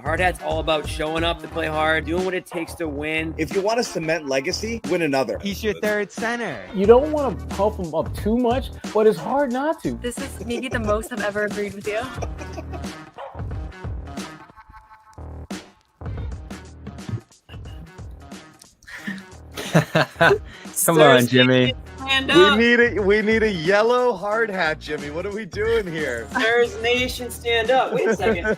Hard hat's all about showing up to play hard, doing what it takes to win. If you want to cement legacy, win another. He's your third center. You don't want to pump him up too much, but it's hard not to. This is maybe the most I've ever agreed with you. Come on, Jimmy. We need a yellow hard hat, Jimmy. What are we doing here? Stars Nation, stand up. Wait a second.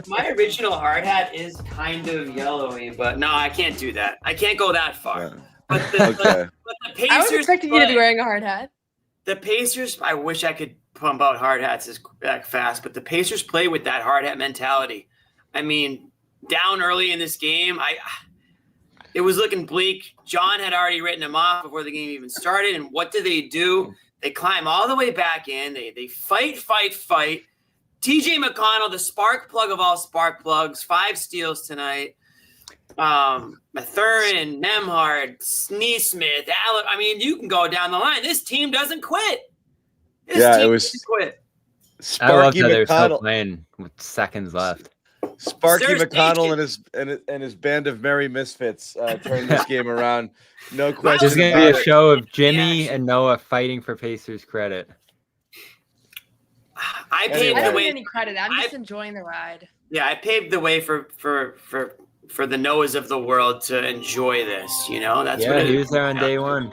My original hard hat is kind of yellowy, but no, I can't do that. I can't go that far. Yeah. But the Pacers. I was expecting you to be wearing a hard hat. The Pacers, I wish I could pump out hard hats that fast, but the Pacers play with that hard hat mentality. I mean, down early in this game, it was looking bleak. John had already written them off before the game even started. And what do? They climb all the way back in. They fight. TJ McConnell, the spark plug of all spark plugs, 5 steals tonight. Mathurin, Nembhard, Neesmith, Alec. I mean, you can go down the line. This team doesn't quit. This team doesn't quit. I love Sparky how they're still McConnell. playing with seconds left. Sparky Stars McConnell Nation. and his band of merry misfits turned this game around. No question. There's going to be a about it. show of Jimmy and Noah fighting for Pacers credit. I paved Anyway. I the don't way. need any credit. I'm just enjoying the ride. Yeah, I paved the way for the Noahs of the world to enjoy this. You know, that's what Yeah, it he is. was there on day one.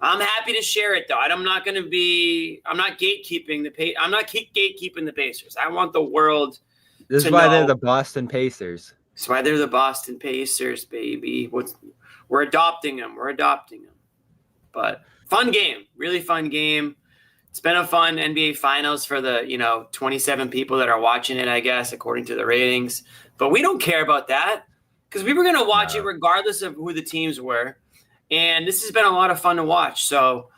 I'm happy to share it though. I'm not gatekeeping the Pacers. I want the world. This is to why they're know- the Boston Pacers. That's why they're the Boston Pacers, baby. We're adopting them. But fun game, really fun game. It's been a fun NBA Finals for the 27 people that are watching it, I guess, according to the ratings. But we don't care about that because we were going to watch it regardless of who the teams were. And this has been a lot of fun to watch. So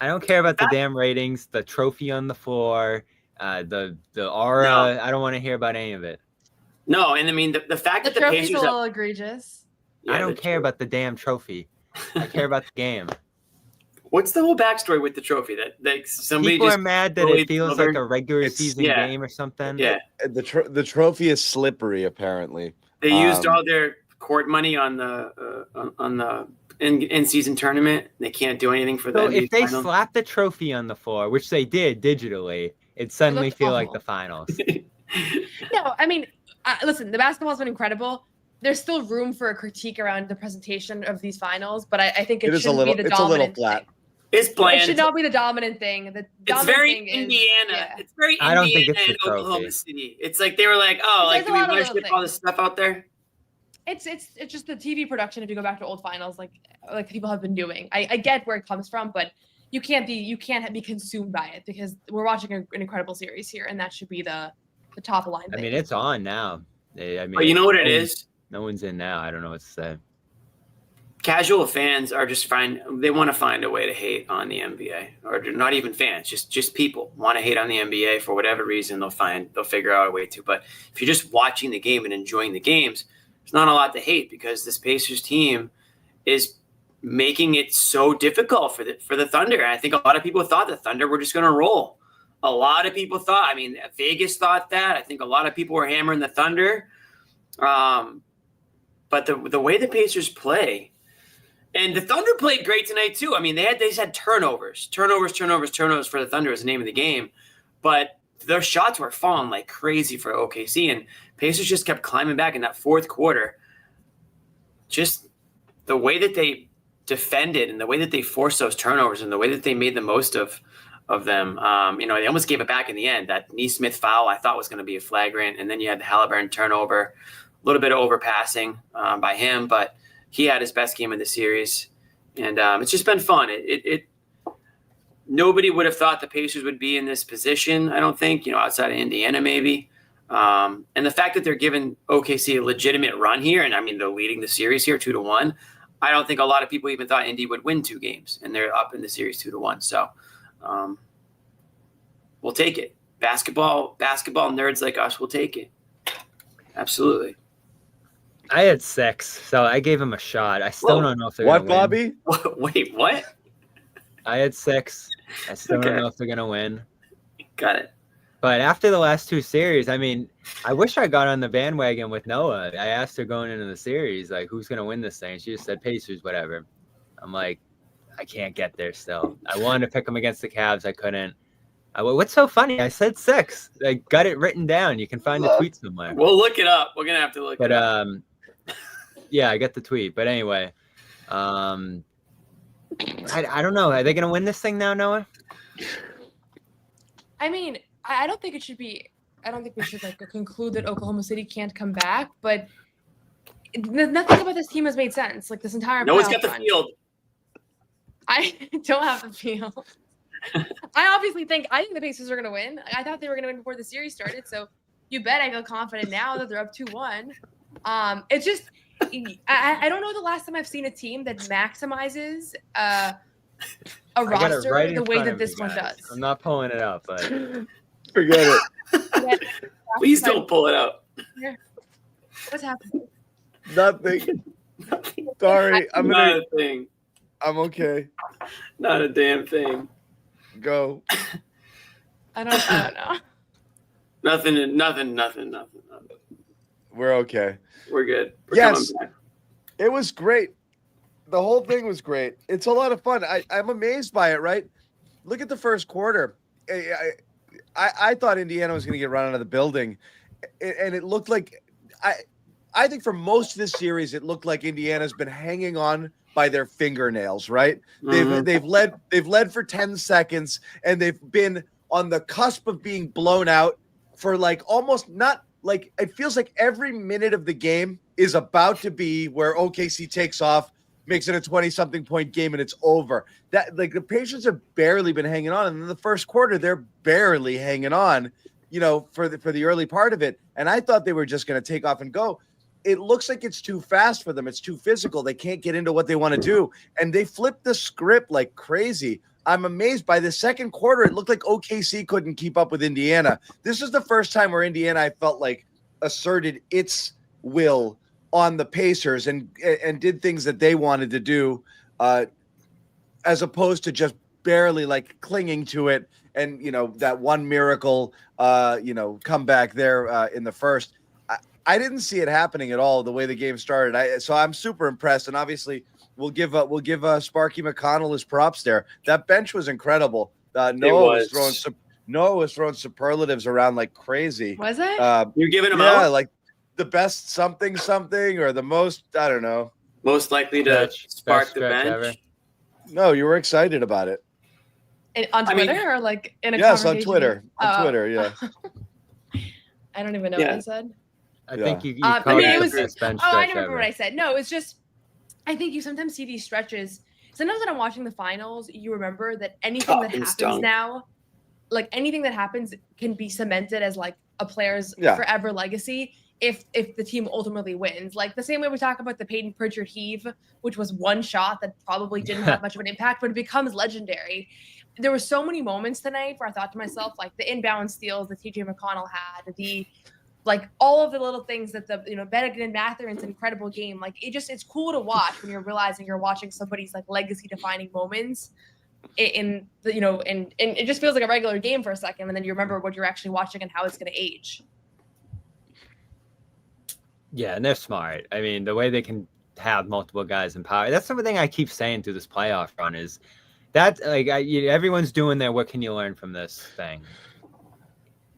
I don't care about the damn ratings, the trophy on the floor, the aura. No. I don't want to hear about any of it. no, and I mean the fact The that the trophy's Pacers a little egregious. I don't care about the damn trophy. I care about the game. What's the whole backstory with the trophy that like somebody People just are mad that bullied it feels another- like a regular It's- season yeah. game or something. Yeah, The trophy is slippery, apparently. they used all their court money on the in-season tournament. They can't do anything for So that. if they slap the trophy on the floor, which they did digitally, it suddenly looked feel like awful. the finals. No, I mean, listen, the basketball's been incredible. There's still room for a critique around the presentation of these finals, but I think it It is a shouldn't little. be the It's a little dominant flat. thing. It's bland. It should not be the dominant thing. The It's dominant very thing is- Indiana. yeah. It's very I don't Indiana think it's the and Oklahoma trophy. City. It's like they were like, oh, like There's do a we lot of want to little ship all things. this stuff out there? It's just the TV production. If you go back to old finals, like people have been doing, I get where it comes from, but you can't be consumed by it because we're watching an incredible series here, and that should be the top of line. I thing. mean, it's on now. But you know what it is? No one's in now. I don't know what to say. Casual fans are just they want to find a way to hate on the NBA, or not even fans, just people want to hate on the NBA for whatever reason. They'll figure out a way to. But if you're just watching the game and enjoying the games, there's not a lot to hate because this Pacers team is making it so difficult for the Thunder. And I think a lot of people thought the Thunder were just going to roll. A lot of people thought. I mean, Vegas thought that. I think a lot of people were hammering the Thunder. But the way the Pacers play. And the Thunder played great tonight too. I mean, they just had turnovers for the Thunder is the name of the game. But their shots were falling like crazy for OKC, and Pacers just kept climbing back in that fourth quarter. Just the way that they defended and the way that they forced those turnovers and the way that they made the most of them. They almost gave it back in the end. That Neesmith foul I thought was going to be a flagrant, and then you had the Haliburton turnover, a little bit of overpassing by him, but he had his best game of the series, and it's just been fun. Nobody would have thought the Pacers would be in this position, I don't think, outside of Indiana maybe. And the fact that they're giving OKC a legitimate run here, and I mean, they're leading the series here 2-1. I don't think a lot of people even thought Indy would win 2 games, and they're up in the series 2-1. So we'll take it. Basketball nerds like us will take it. Absolutely. I had 6, so I gave him a shot. I still don't know if they're What, going to win. Bobby? Wait, what? I had 6. I still Okay. don't know if they're going to win. Got it. But after the last two series, I mean, I wish I got on the bandwagon with Noah. I asked her going into the series, like, who's going to win this thing? She just said Pacers, whatever. I'm like, I can't get there still. I wanted to pick them against the Cavs. I couldn't. What's so funny? I said 6. I got it written down. You can find the tweet somewhere. We'll look it up. We're going to have to look it up. Yeah, I got the tweet. But anyway, I don't know. Are they going to win this thing now, Noah? I mean, I don't think it should be. I don't think we should like conclude that Oklahoma City can't come back. But nothing about this team has made sense. Like this entire. No one's got the field. I don't have the field. I think the Pacers are going to win. I thought they were going to win before the series started. So you bet I feel confident now that they're up 2-1. It's just I don't know the last time I've seen a team that maximizes a roster the way that this one does. I'm not pulling it up, but forget it. Please don't pull it up. What's happening? Nothing. Sorry, Not a thing. I'm okay. Not a damn thing. Go. I don't know. Nothing. We're okay. We're good. We're yes, coming back. It was great. The whole thing was great. It's a lot of fun. I'm amazed by it, right? Look at the first quarter. I thought Indiana was going to get run out of the building, and it looked like I think for most of this series, it looked like Indiana's been hanging on by their fingernails, right? Mm-hmm. They've led for 10 seconds, and they've been on the cusp of being blown out for like almost not like it feels like every minute of the game is about to be where OKC takes off, makes it a 20-something point game, and it's over. That like the Pacers have barely been hanging on, and in the first quarter they're barely hanging on, for the early part of it. And I thought they were just going to take off and go. It looks like it's too fast for them. It's too physical. They can't get into what they want to do, and they flipped the script like crazy. I'm amazed by the second quarter. It looked like OKC couldn't keep up with Indiana. This is the first time where Indiana, I felt like, asserted its will on the Pacers and did things that they wanted to do, as opposed to just barely like clinging to it. And, that one miracle, comeback there in the first. I didn't see it happening at all the way the game started. So I'm super impressed. And obviously we'll give Sparky McConnell his props there. That bench was incredible. Noah was throwing superlatives around like crazy. Was it? You're giving him out? Yeah, like the best something or the most, I don't know. Most likely to spark the bench. Ever. No, you were excited about it. On Twitter or like in a Yes, conversation? on Twitter. On Twitter, yeah. I don't even know what I said. I think you it was. bench I stretch remember ever. what I said. No, it's just. I think you sometimes see these stretches. Sometimes when I'm watching the finals, you remember that anything that happens now, like anything that happens, can be cemented as like a player's forever legacy if the team ultimately wins. Like the same way we talk about the Peyton Pritchard heave, which was one shot that probably didn't have much of an impact, but it becomes legendary. There were so many moments tonight where I thought to myself, like the inbound steals that TJ McConnell had, like all of the little things that Bennett and Matherin's incredible game. Like it's cool to watch when you're realizing you're watching somebody's like legacy defining moments and it just feels like a regular game for a second. And then you remember what you're actually watching and how it's going to age. Yeah. And they're smart. I mean, the way they can have multiple guys in power, that's something I keep saying through this playoff run is that like everyone's doing their, what can you learn from this thing?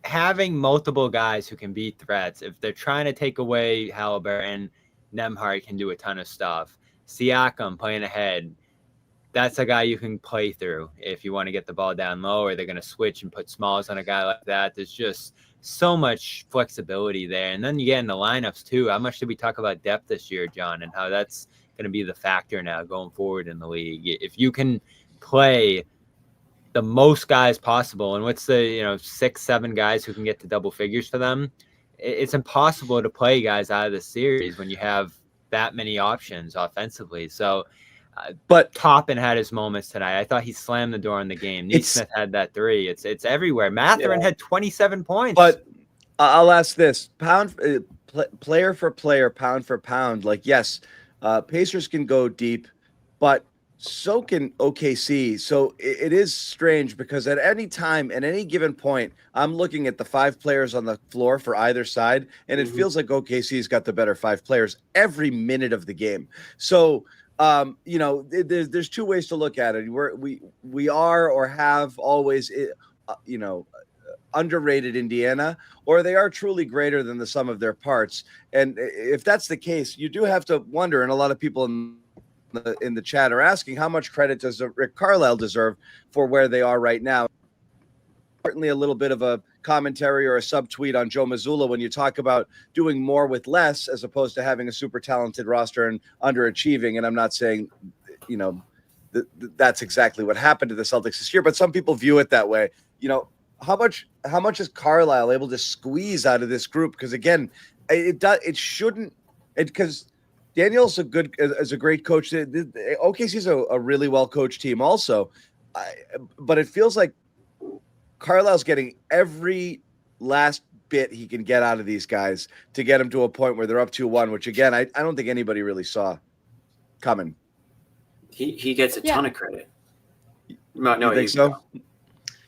Having multiple guys who can be threats. If they're trying to take away Haliburton, Nembhard can do a ton of stuff. Siakam playing ahead, that's a guy you can play through if you want to get the ball down low, or they're going to switch and put Smalls on a guy like that. There's just so much flexibility there. And then you get in the lineups too. How much did we talk about depth this year, John, and how that's going to be the factor now going forward in the league? If you can play the most guys possible, and what's the 6-7 guys who can get to double figures for them, it's impossible to play guys out of the series when you have that many options offensively. So but Toppin had his moments tonight. I thought he slammed the door in the game. Neesmith had that 3. It's everywhere. Matherin had 27 points. But I'll ask this: player for player, pound for pound. Like, yes, Pacers can go deep, but So can OKC. So it is strange because at any time, at any given point, I'm looking at the 5 players on the floor for either side, and it feels like OKC's got the better 5 players every minute of the game. So, there's 2 ways to look at it. We are or have always, underrated Indiana, or they are truly greater than the sum of their parts. And if that's the case, you do have to wonder, and a lot of people in the chat are asking, how much credit does Rick Carlisle deserve for where they are right now? Certainly a little bit of a commentary or a subtweet on Joe Mazzulla when you talk about doing more with less as opposed to having a super talented roster and underachieving. And I'm not saying, that's exactly what happened to the Celtics this year, but some people view it that way. How much is Carlisle able to squeeze out of this group? Because again, because Daniel's is a great coach. OKC's a really well coached team also, but it feels like Carlisle's getting every last bit he can get out of these guys to get them to a point where they're up 2-1, which again I don't think anybody really saw coming. He gets a ton of credit. No, you think so?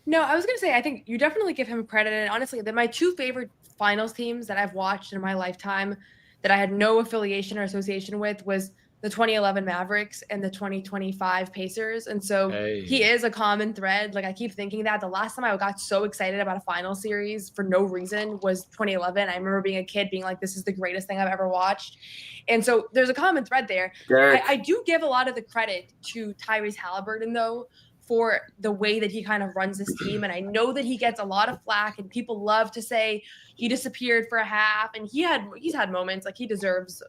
No, I was going to say, I think you definitely give him credit. And honestly, my 2 favorite finals teams that I've watched in my lifetime that I had no affiliation or association with was the 2011 Mavericks and the 2025 Pacers. And so he is a common thread. Like I keep thinking that the last time I got so excited about a final series for no reason was 2011. I remember being a kid being like, this is the greatest thing I've ever watched. And so there's a common thread there. I do give a lot of the credit to Tyrese Haliburton though, for the way that he kind of runs this team. And I know that he gets a lot of flack and people love to say he disappeared for a half, and he's had moments like he deserves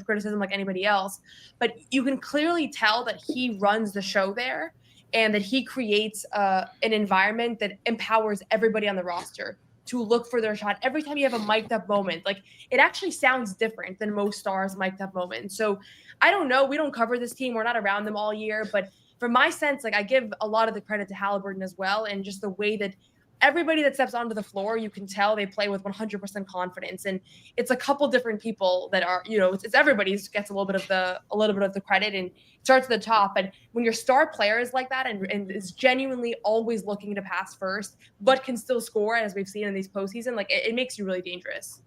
criticism like anybody else, but you can clearly tell that he runs the show there and that he creates an environment that empowers everybody on the roster to look for their shot. Every time you have a mic'd up moment, like it actually sounds different than most stars mic'd up moments. So I don't know. We don't cover this team. We're not around them all year, but from my sense, like I give a lot of the credit to Haliburton as well. And just the way that everybody that steps onto the floor, you can tell they play with 100% confidence. And it's a couple different people that are, it's everybody gets a little bit of the credit and starts at the top. But when your star player is like that and is genuinely always looking to pass first, but can still score, as we've seen in these postseason, like it makes you really dangerous.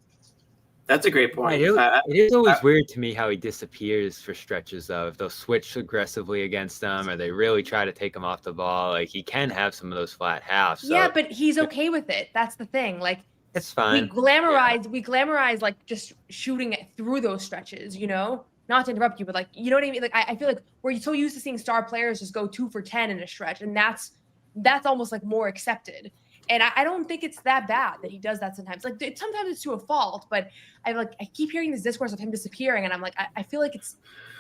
That's a great point. It is always weird to me how he disappears for stretches, though. If they'll switch aggressively against them or they really try to take him off the ball, like he can have some of those flat halves. So. Yeah, but he's okay with it. That's the thing. Like it's fine. We glamorize like just shooting it through those stretches, Not to interrupt you, but like, you know what I mean? Like I feel like we're so used to seeing star players just go 2 for 10 in a stretch, and that's almost like more accepted. And I don't think it's that bad that he does that sometimes. Like sometimes it's to a fault, but I keep hearing this discourse of him disappearing, and I'm like, I feel like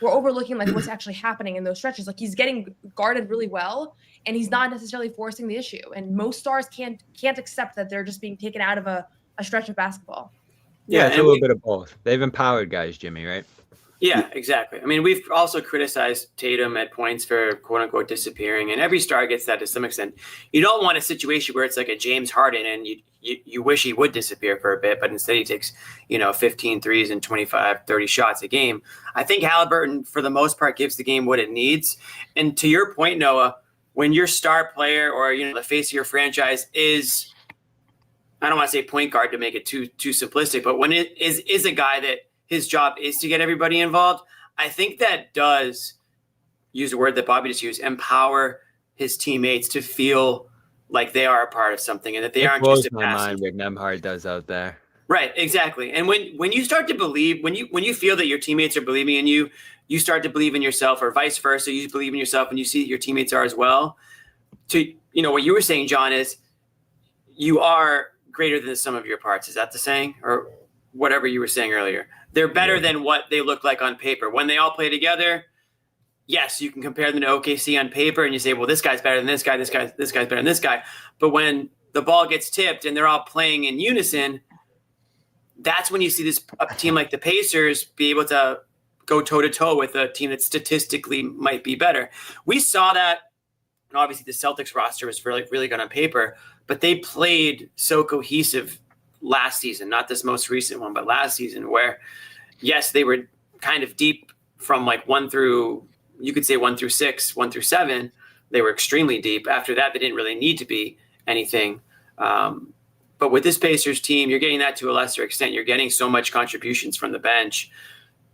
we're overlooking like what's actually happening in those stretches. Like he's getting guarded really well, and he's not necessarily forcing the issue. And most stars can't accept that they're just being taken out of a stretch of basketball. Yeah, it's a little bit of both. They've empowered guys, Jimmy, right? Yeah, exactly. I mean, we've also criticized Tatum at points for quote unquote disappearing, and every star gets that to some extent. You don't want a situation where it's like a James Harden and you wish he would disappear for a bit, but instead he takes, 15 threes and 25, 30 shots a game. I think Haliburton, for the most part, gives the game what it needs. And to your point, Noah, when your star player or, the face of your franchise is, I don't want to say point guard to make it too simplistic, but when it is a guy that his job is to get everybody involved, I think that does, use a word that Bobby just used, empower his teammates to feel like they are a part of something and that they aren't just a my mind what Nembhard does out there. Right, exactly. And when you start to believe, when you feel that your teammates are believing in you, you start to believe in yourself, or vice versa. You believe in yourself and you see that your teammates are as well. To what you were saying, John, is you are greater than the sum of your parts. Is that the saying, or whatever you were saying earlier? They're better than what they look like on paper. When they all play together, yes, you can compare them to OKC on paper and you say, well, this guy's better than this guy, this guy's better than this guy. But when the ball gets tipped and they're all playing in unison, that's when you see a team like the Pacers be able to go toe-to-toe with a team that statistically might be better. We saw that, and obviously the Celtics roster was really, really good on paper, but they played so cohesive last season, not this most recent one, but last season, where yes, they were kind of deep from like 1 through you could say 1 through 6, 1 through 7, they were extremely deep. After that, they didn't really need to be anything. But with this Pacers team, you're getting that to a lesser extent. You're getting so much contributions from the bench,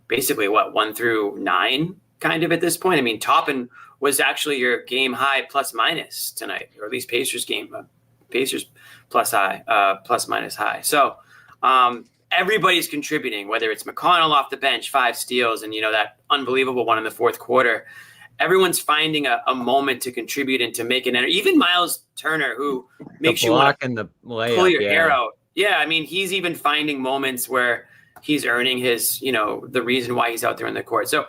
basically 1 through 9 kind of at this point. I mean, Toppin was actually your game high plus minus tonight, or at least Pacers plus minus high. So everybody's contributing, whether it's McConnell off the bench, 5 steals, and that unbelievable one in the fourth quarter. Everyone's finding a moment to contribute and to make an energy. Even Miles Turner, who makes you want to pull your hair out. Yeah, I mean, he's even finding moments where he's earning his, the reason why he's out there in the court. So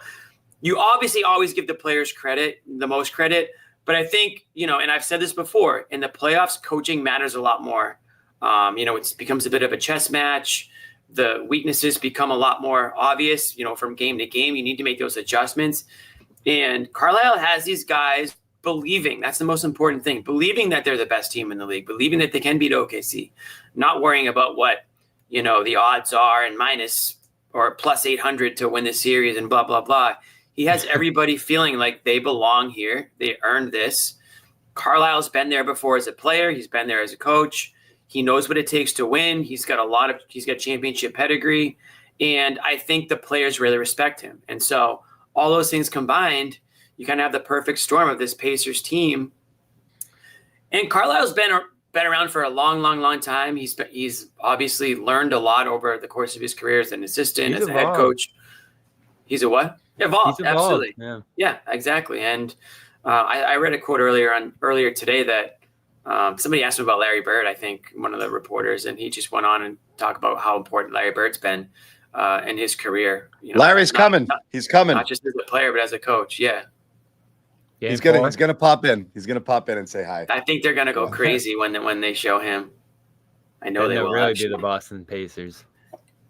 you obviously always give the players the most credit. But I think, and I've said this before, in the playoffs, coaching matters a lot more. It becomes a bit of a chess match. The weaknesses become a lot more obvious, from game to game. You need to make those adjustments. And Carlisle has these guys believing, that's the most important thing, believing that they're the best team in the league, believing that they can beat OKC, not worrying about what, the odds are and minus or plus 800 to win the series and blah, blah, blah. He has everybody feeling like they belong here. They earned this. Carlisle's been there before as a player. He's been there as a coach. He knows what it takes to win. He's got championship pedigree. And I think the players really respect him. And so all those things combined, you kind of have the perfect storm of this Pacers team. And Carlisle's been around for a long, long, long time. He's obviously learned a lot over the course of his career as an assistant, as a head coach. He's a what? Evolved. Absolutely. Yeah, exactly. And I read a quote earlier today that somebody asked him about Larry Bird, I think, one of the reporters, and he just went on and talked about how important Larry Bird's been in his career. Larry's coming. He's coming. Not just as a player, but as a coach. Yeah. He's gonna pop in. He's gonna pop in and say hi. I think they're gonna go crazy when they show him. I know they will really be the Boston Pacers.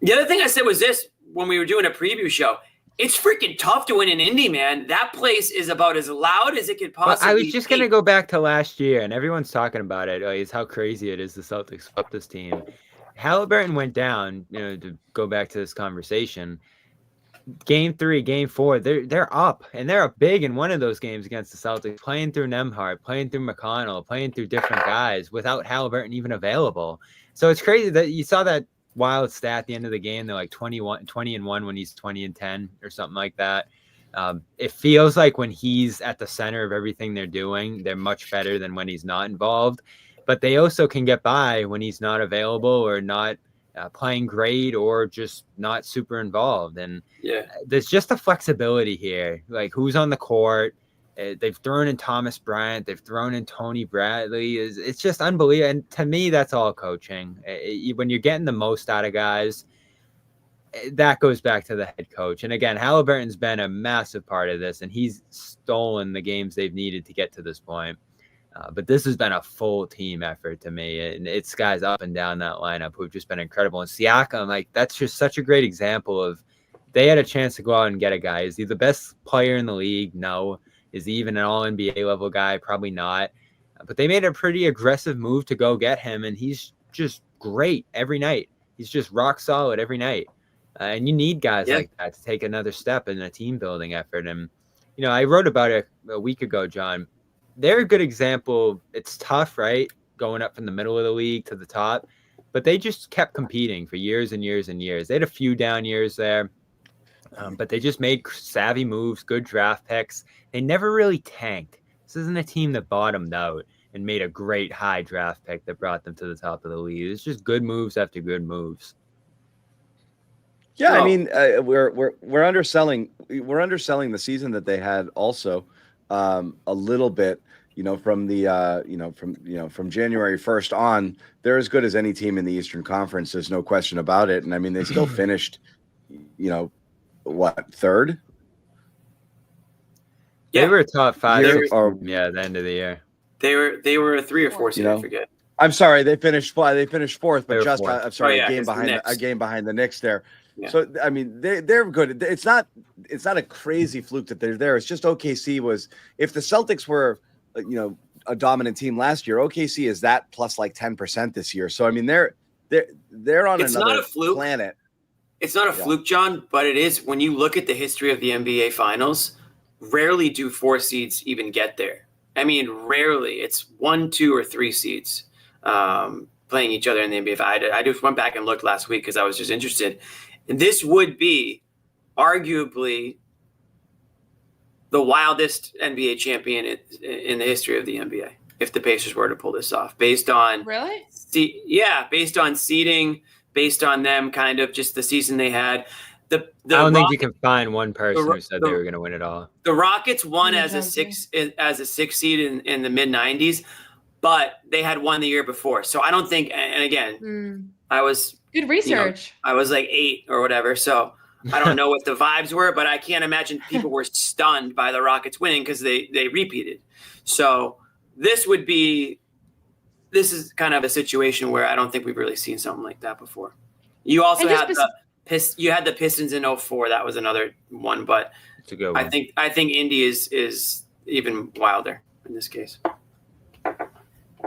The other thing I said was this when we were doing a preview show. It's freaking tough to win in Indy, man. That place is about as loud as it could possibly be. I was just going to go back to last year, and everyone's talking about it. Is how crazy it is the Celtics swept this team. Haliburton went down, to go back to this conversation. Game 3, Game 4, they're up, and they're up big in one of those games against the Celtics, playing through Nembhard, playing through McConnell, playing through different guys without Haliburton even available. So it's crazy that you saw that wild stat at the end of the game. They're like 20-1 when he's 20-10 or something like that. It feels like when he's at the center of everything they're doing, they're much better than when he's not involved. But they also can get by when he's not available or not playing great or just not super involved. And there's just a flexibility here, like who's on the court. They've thrown in Thomas Bryant. They've thrown in Tony Bradley. It's just unbelievable. And to me, that's all coaching. When you're getting the most out of guys, that goes back to the head coach. And again, Haliburton's been a massive part of this, and he's stolen the games they've needed to get to this point. But this has been a full team effort to me. And it's guys up and down that lineup who've just been incredible. And Siakam, that's just such a great example of they had a chance to go out and get a guy. Is he the best player in the league? No. Is he even an all-NBA level guy? Probably not. But they made a pretty aggressive move to go get him, and he's just great every night. He's just rock solid every night. And you need guys like that to take another step in a team-building effort. And, I wrote about it a week ago, John. They're a good example. It's tough, right, going up from the middle of the league to the top. But they just kept competing for years and years and years. They had a few down years there. But they just made savvy moves, good draft picks. They never really tanked. This isn't a team that bottomed out and made a great high draft pick that brought them to the top of the league. It's just good moves after good moves. Yeah, I mean, we're underselling the season that they had also a little bit. From the from January 1st on, they're as good as any team in the Eastern Conference. There's no question about it. And I mean, they still finished, third? Yeah. They were a top 5 at the end of the year. They were a 3 or 4 seed, I forget. I'm sorry, they finished fourth, but just fourth. I'm sorry, a game behind the Knicks there. Yeah. So I mean, they're good. It's not a crazy fluke that they're there. It's just OKC was, if the Celtics were a dominant team last year, OKC is that plus like 10% this year. So I mean, they're on another planet. It's not a fluke, John, but it is when you look at the history of the NBA Finals. rarely do 4 seeds even get there. I mean, rarely. It's 1, 2, or 3 seeds playing each other in the NBA. I just went back and looked last week because I was just interested. And this would be arguably the wildest NBA champion in the history of the NBA if the Pacers were to pull this off. Based on Really? based on seeding, based on them kind of just the season they had. I don't think you can find one person who said they were going to win it all. The Rockets won as a 6 seed in the mid 90s, but they had won the year before. So I don't think. And again, I was good research. I was like 8 or whatever. So I don't know what the vibes were, but I can't imagine people were stunned by the Rockets winning because they repeated. So this is kind of a situation where I don't think we've really seen something like that before. You also had the Pistons in 2004. That was another one, but it's a good one. I think Indy is even wilder in this case.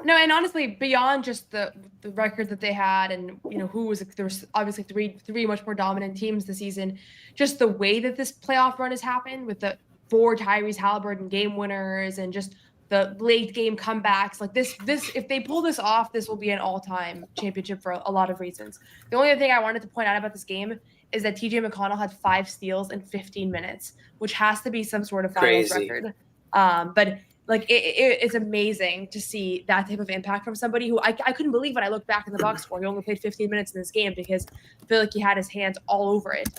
No, and honestly, beyond just the record that they had, and there was obviously three much more dominant teams this season. Just the way that this playoff run has happened with the 4 Tyrese Haliburton game winners and just the late game comebacks, like this, if they pull this off, this will be an all-time championship for a lot of reasons. The only other thing I wanted to point out about this game is that TJ McConnell had 5 steals in 15 minutes, which has to be some sort of finals record. But like it's amazing to see that type of impact from somebody who I couldn't believe when I looked back in the box score. He only played 15 minutes in this game because I feel like he had his hands all over it.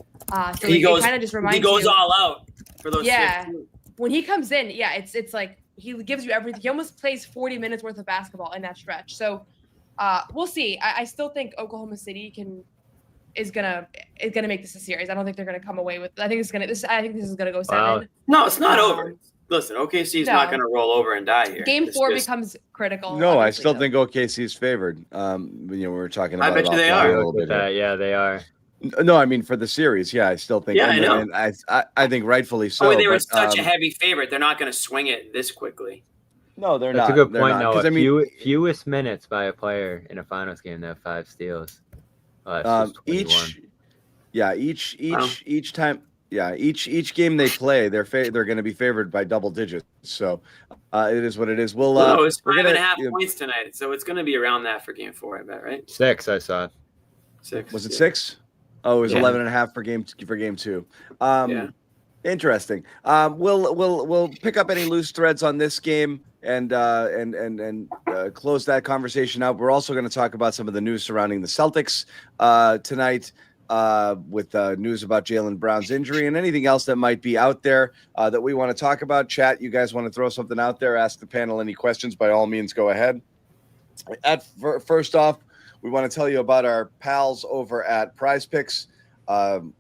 So he kind of just reminds you. He goes all out for those. Yeah, 15. When he comes in, it's like he gives you everything. He almost plays 40 minutes worth of basketball in that stretch. So we'll see. I still think Oklahoma City is gonna make this a series. I don't think they're gonna come away with. I think this is gonna go 7. Wow. No, it's not over. Listen, OKC is not going to roll over and die here. Game 4 becomes critical. No, I still think OKC is favored. We were talking about. I bet you they are. A little bit yeah, they are. No, I mean for the series, I still think. Yeah, I know. And I think rightfully so. They were such a heavy favorite. They're not going to swing it this quickly. No, they're not. That's a good point. No, fewest minutes by a player in a finals game. They have 5 steals. Each time. Yeah, each game they play, they're going to be favored by double digits. So it is what it is. Well, it's 5.5 points tonight, so it's going to be around that for Game 4, I bet, right? 6, I saw. 6. Was it 6? Oh, it was 11.5 for game 2. Interesting. We'll pick up any loose threads on this game and close that conversation out. We're also going to talk about some of the news surrounding the Celtics tonight. With news about Jaylen Brown's injury and anything else that might be out there that we want to talk about. Chat, you guys want to throw something out there, ask the panel any questions, by all means, go ahead. First off, we want to tell you about our pals over at Prize Picks, #1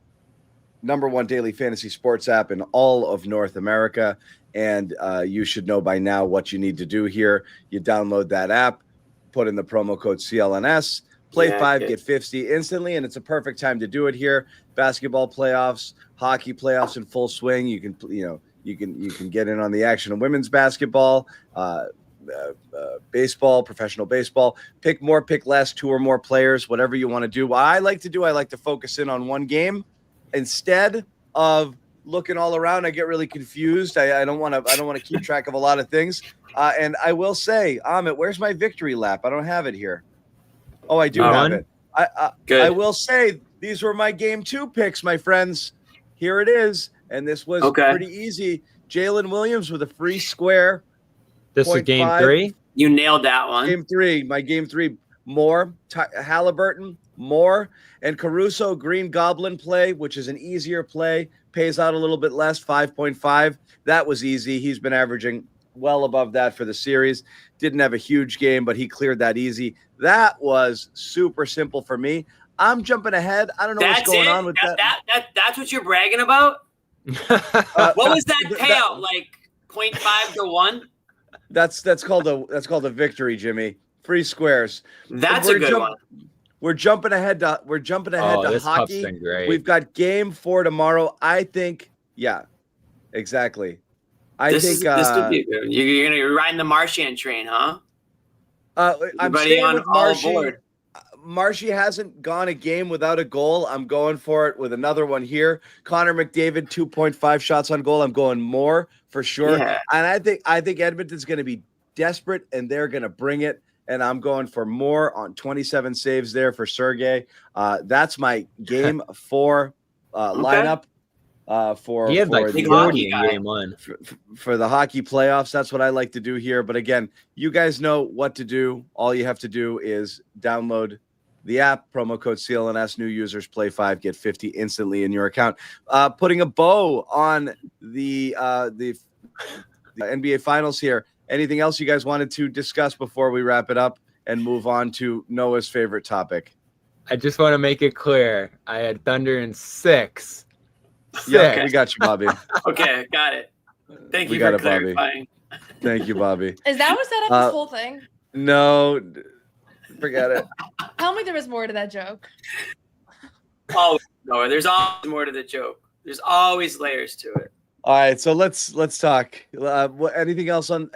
daily fantasy sports app in all of North America. And you should know by now what you need to do here. You download that app, put in the promo code CLNS, play 5, get 50 instantly, and it's a perfect time to do it here. Basketball playoffs, hockey playoffs in full swing. You can get in on the action of women's basketball, baseball, professional baseball. Pick more, pick less, 2 or more players, whatever you want to do. What I like to focus in on one game instead of looking all around. I get really confused. I don't want to keep track of a lot of things. And I will say, Amit, where's my victory lap? I don't have it here. Oh, I do have it. I will say these were my game 2 picks, my friends. Here it is. And this was pretty easy. Jalen Williams with a free square. This is game 3? You nailed that one. Game 3. My game 3. More. Haliburton. More. And Caruso Green Goblin play, which is an easier play. Pays out a little bit less, 5.5. That was easy. He's been averaging well above that for the series. Didn't have a huge game, but he cleared that easy. That was super simple for me. I'm jumping ahead. I don't know what's going on with that. That's what you're bragging about? What was that payout? Like 0.5 to 1? That's called a victory, Jimmy. Free squares. That's a good one. We're jumping ahead to hockey. We've got game 4 tomorrow. I think, exactly. This could be good. You're riding the Marchand train, huh? I'm staying with Marshy. Marshy hasn't gone a game without a goal. I'm going for it with another one here. Connor McDavid, 2.5 shots on goal. I'm going more for sure. Yeah. And I think Edmonton's going to be desperate, and they're going to bring it. And I'm going for more on 27 saves there for Sergei. That's my game 4 lineup. He had like the 40 in game 1 for the hockey playoffs. That's what I like to do here. But again, you guys know what to do. All you have to do is download the app, promo code CLNS, new users play 5, get 50 instantly in your account. Putting a bow on the NBA Finals here. Anything else you guys wanted to discuss before we wrap it up and move on to Noah's favorite topic? I just want to make it clear. I had Thunder in 6. Yeah, we got you, Bobby. Okay, got it. Thank We you got for it, Bobby. clarifying. Thank you, Bobby. Is that what set up this whole thing? No, forget it. Tell me there was more to that joke. Oh no, there's always more to the joke. There's always layers to it. All right, so let's talk. Anything else on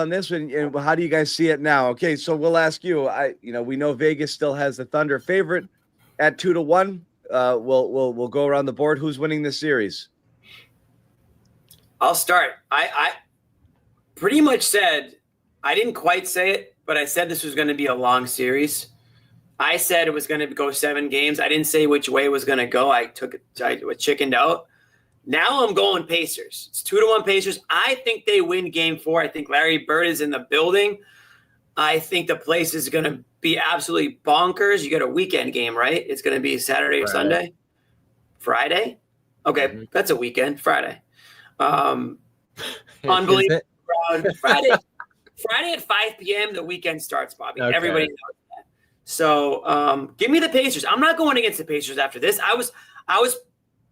this? And how do you guys see it now? Okay, so we'll ask you. We know Vegas still has the Thunder favorite at 2-1. We'll go around the board. Who's winning this series? I'll start. I pretty much said, I didn't quite say it, but I said this was going to be a long series. I said it was going to go 7 games. I didn't say which way it was going to go. I chickened out. Now I'm going Pacers. It's 2-1 Pacers. I think they win game 4. I think Larry Bird is in the building. I think the place is going to be absolutely bonkers. You get a weekend game, right? It's going to be Saturday or Sunday? Friday? Okay, that's a weekend. Friday. Unbelievable crowd. Friday at 5 p.m., the weekend starts, Bobby. Okay. Everybody knows that. So give me the Pacers. I'm not going against the Pacers after this. I was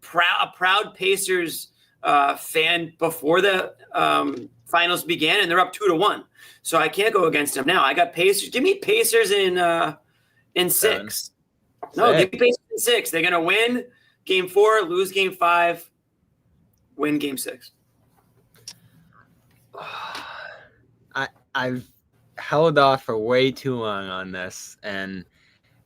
a proud Pacers fan before the finals began, and they're up 2-1. So I can't go against them now. I got Pacers. Give me Pacers in 6. No, give me Pacers in 6. They're gonna win game 4, lose game 5, win game 6. I've held off for way too long on this, and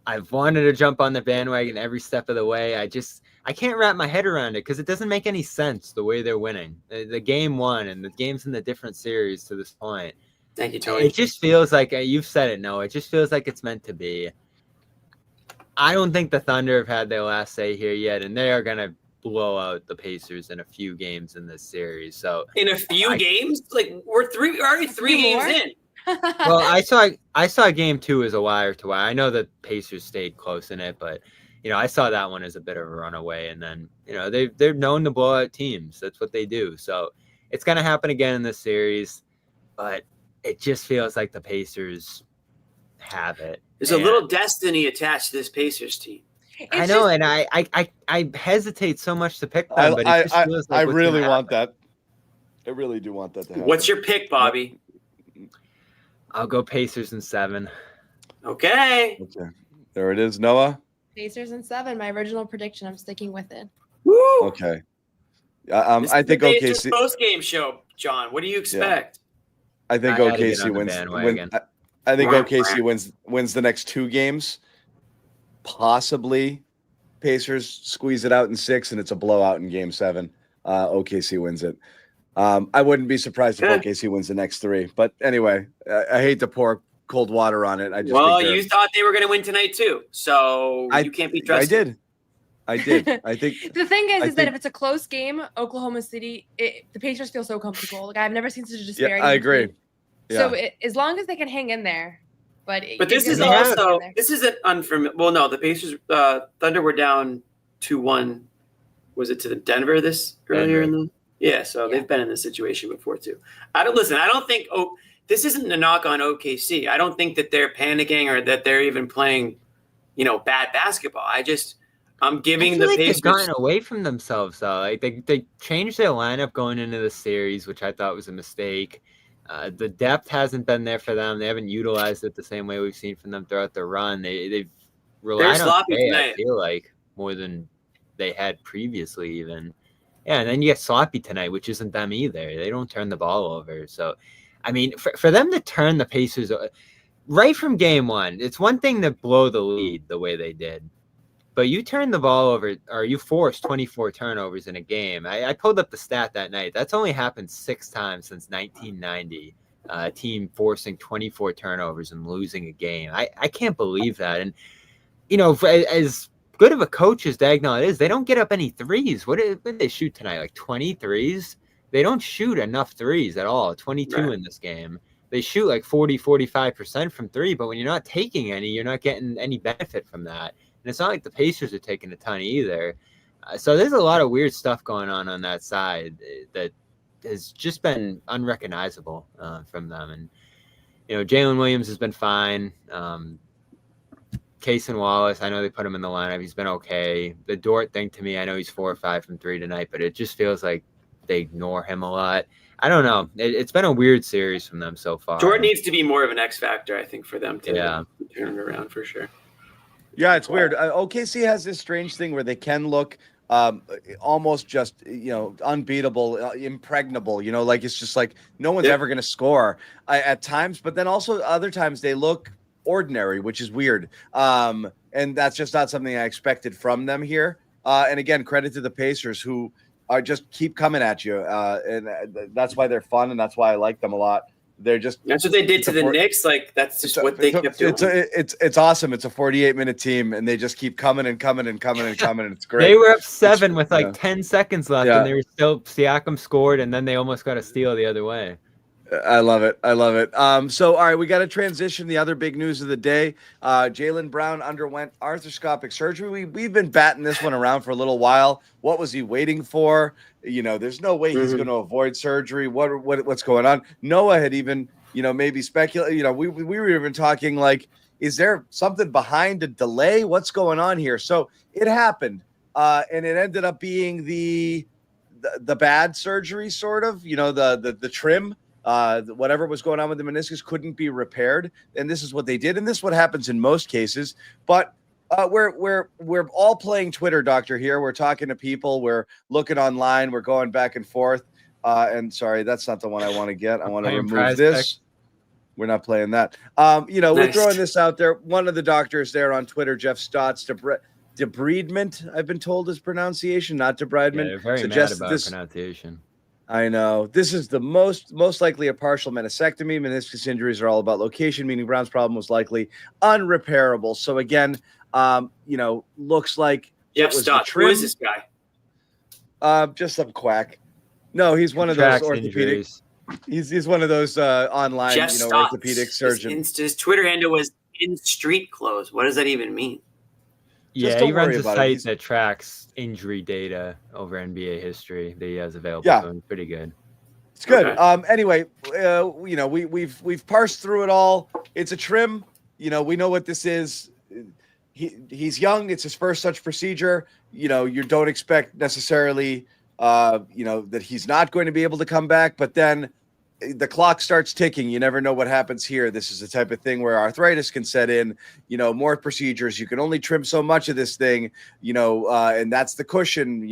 I've wanted to jump on the bandwagon every step of the way. I can't wrap my head around it because it doesn't make any sense the way they're winning. The game 1 and the games in the different series to this point. Thank you, Tony. It just feels like, you've said it, Noah, it just feels like it's meant to be. I don't think the Thunder have had their last say here yet, and they are going to blow out the Pacers in a few games in this series. So in a few games? Like we're already 3 games in. Well, I saw game 2 as a wire to wire. I know that Pacers stayed close in it, but I saw that one as a bit of a runaway. And then, they're known to blow out teams. That's what they do. So it's going to happen again in this series, but it just feels like the Pacers have it. There's a little destiny attached to this Pacers team. I know, and I hesitate so much to pick them, but it just feels like I really want that. I really do want that to happen. What's your pick, Bobby? I'll go Pacers in 7. Okay. There it is, Noah. Pacers in 7. My original prediction. I'm sticking with it. Woo! Okay. I think OKC post game show, John. What do you expect? Yeah. I think OKC wins. I think OKC wins the next 2 games. Possibly, Pacers squeeze it out in 6, and it's a blowout in Game 7. OKC wins it. I wouldn't be surprised if OKC wins the next 3. But anyway, I hate to pour cold water on it. You thought they were going to win tonight too, so you can't be trusted. I did. I think the thing is that if it's a close game, Oklahoma City, the Pacers feel so comfortable. Like I've never seen such a disparity. Yeah, I agree. So as long as they can hang in there, but this isn't unfamiliar. Well, no, the Pacers, Thunder were down 2-1. Was it to the Denver earlier in the? Yeah, so they've been in this situation before too. I don't think this isn't a knock on OKC. I don't think that they're panicking or that they're even playing, bad basketball. I'm giving the Pacers. They've gotten away from themselves though. Like they changed their lineup going into the series, which I thought was a mistake. The depth hasn't been there for them. They haven't utilized it the same way we've seen from them throughout the run. They've relied on Shea, I feel like, more than they had previously even. Yeah, and then you get sloppy tonight, which isn't them either. They don't turn the ball over. So, I mean, for them to turn the Pacers, right from game one, it's one thing to blow the lead the way they did, but you turn the ball over, or you force 24 turnovers in a game. I pulled up the stat that night. That's only happened 6 times since 1990. A team forcing 24 turnovers and losing a game. I can't believe that. And, as good of a coach as Dagnall is, they don't get up any threes. What did they shoot tonight? Like 20 threes? They don't shoot enough threes at all. 22 in this game. They shoot like 45% from 3, but when you're not taking any, you're not getting any benefit from that. And it's not like the Pacers are taking a ton either. So there's a lot of weird stuff going on that side that has just been unrecognizable from them. And, Jalen Williams has been fine. Case and Wallace, I know they put him in the lineup. He's been okay. The Dort thing, to me, I know he's 4 or 5 from 3 tonight, but it just feels like they ignore him a lot. I don't know. It's been a weird series from them so far. Dort needs to be more of an X factor, I think, for them to turn it around for sure. Yeah, it's weird. OKC has this strange thing where they can look almost just, unbeatable, impregnable, like it's just like no one's ever going to score at times. But then also other times they look ordinary, which is weird. And that's just not something I expected from them here. And again, credit to the Pacers who are just keep coming at you. And that's why they're fun. And that's why I like them a lot. That's what they did to the Knicks. Like that's just what they kept doing. It's awesome. It's a 48-minute team, and they just keep coming and coming and coming and coming. And it's great. They were up 7 with 10 seconds left, and they were still Siakam scored, and then they almost got a steal the other way. I love it. So all right, we got to transition. The other big news of the day: Jaylen Brown underwent arthroscopic surgery. We've been batting this one around for a little while. What was he waiting for? There's no way he's going to avoid surgery. What's going on? Noah had even, maybe speculate. We were even talking like, is there something behind a delay? What's going on here? So it happened, and it ended up being the bad surgery, sort of. The trim. Whatever was going on with the meniscus couldn't be repaired, and this is what they did, and this is what happens in most cases. But we're all playing Twitter doctor here. We're talking to people. We're looking online. We're going back and forth. And sorry, that's not the one I want to get. I want to remove this. We're not playing that. We're throwing this out there. One of the doctors there on Twitter, Jeff Stotts, debridement, I've been told is pronunciation, not debridement. Yeah, very mad about pronunciation. I know. This is the most likely a partial meniscectomy. Meniscus injuries are all about location, meaning Brown's problem was likely unrepairable. So again, looks like Jeff Stotts. Who is this guy? Just some quack. No, he's one of those orthopedics. He's one of those online, Jeff Stotts. orthopedic surgeons. His Twitter handle was in street clothes. What does that even mean? Yeah, he runs a site that tracks injury data over NBA history that he has available. Yeah. So pretty good. It's good. Okay. Anyway, we've parsed through it all. It's a trim. We know what this is. He's young. It's his first such procedure. You don't expect necessarily, that he's not going to be able to come back. But then the clock starts ticking. You never know what happens here. This is the type of thing where arthritis can set in, more procedures. You can only trim so much of this thing, and that's the cushion,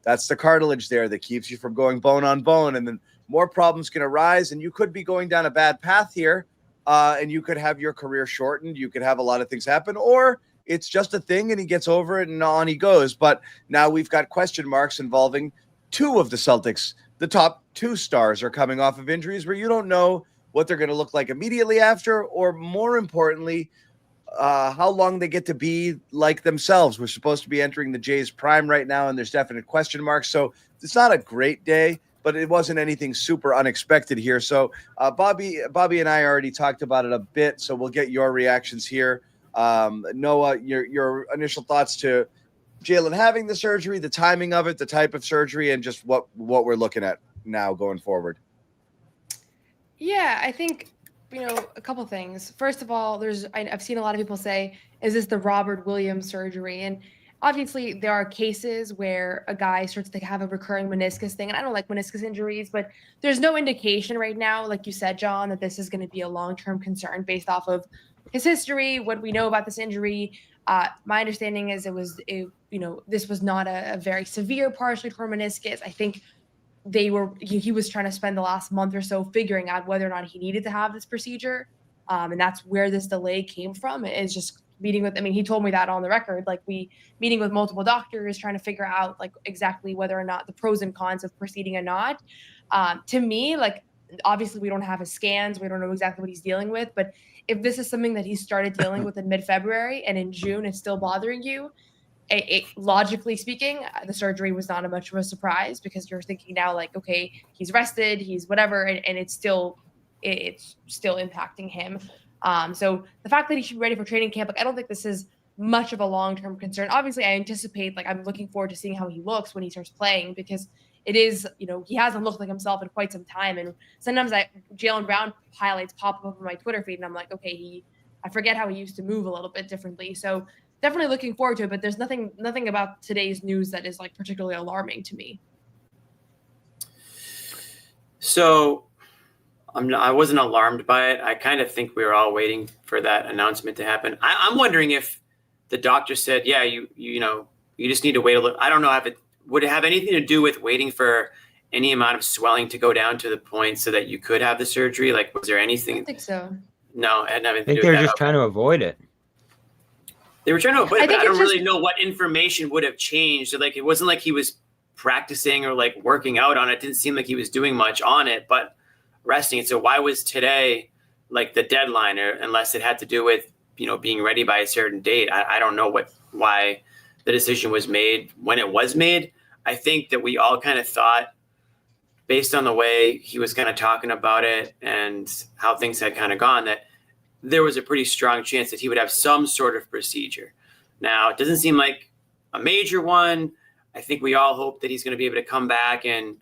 that's the cartilage there that keeps you from going bone on bone. And then more problems can arise, and you could be going down a bad path here, and you could have your career shortened. You could have a lot of things happen, or it's just a thing and he gets over it and on he goes. But now we've got question marks involving 2 of the Celtics. The top 2 stars are coming off of injuries where you don't know what they're going to look like immediately after, or more importantly, how long they get to be like themselves. We're supposed to be entering the Jays prime right now, and there's definite question marks. So it's not a great day, but it wasn't anything super unexpected here. So Bobby and I already talked about it a bit, so we'll get your reactions here. Noah, your initial thoughts to Jaylen having the surgery, the timing of it, the type of surgery, and just what we're looking at now going forward. Yeah, I think, a couple things. First of all, I've seen a lot of people say, is this the Robert Williams surgery? And obviously there are cases where a guy starts to have a recurring meniscus thing. And I don't like meniscus injuries, but there's no indication right now, like you said, John, that this is going to be a long-term concern based off of his history, what we know about this injury. My understanding is this was not a very severe partially torn meniscus. I think he was trying to spend the last month or so figuring out whether or not he needed to have this procedure. And that's where this delay came from, is just meeting with, I mean, he told me that on the record, like meeting with multiple doctors, trying to figure out like exactly whether or not the pros and cons of proceeding or not. To me, like, obviously we don't have his scans. We don't know exactly what he's dealing with, but if this is something that he started dealing with in mid-February and in June it's still bothering you, logically speaking, the surgery was not much of a surprise, because you're thinking now like, okay, he's rested, he's whatever, and it's still impacting him. So the fact that he should be ready for training camp, like, I don't think this is much of a long-term concern. Obviously, I anticipate, like, I'm looking forward to seeing how he looks when he starts playing, because it is, he hasn't looked like himself in quite some time. And sometimes Jaylen Brown highlights pop up on my Twitter feed, and I'm like, okay, I forget how he used to move a little bit differently. So definitely looking forward to it, but there's nothing about today's news that is like particularly alarming to me. So I wasn't alarmed by it. I kind of think we were all waiting for that announcement to happen. I'm wondering if the doctor said, yeah, you just need to wait a little. I don't know if it would have anything to do with waiting for any amount of swelling to go down to the point so that you could have the surgery. Like, was there anything? I don't think so. No, it had nothing I to think do they with were that. just trying to avoid it. They were trying to avoid it, but I don't just really know what information would have changed. Like, it wasn't like he was practicing or like working out on it. It didn't seem like he was doing much on it, but resting. So why was today like the deadline, or unless it had to do with, being ready by a certain date? I don't know why the decision was made when it was made. I think that we all kind of thought, based on the way he was kind of talking about it and how things had kind of gone, that there was a pretty strong chance that he would have some sort of procedure. Now, it doesn't seem like a major one. I think we all hope that he's going to be able to come back and,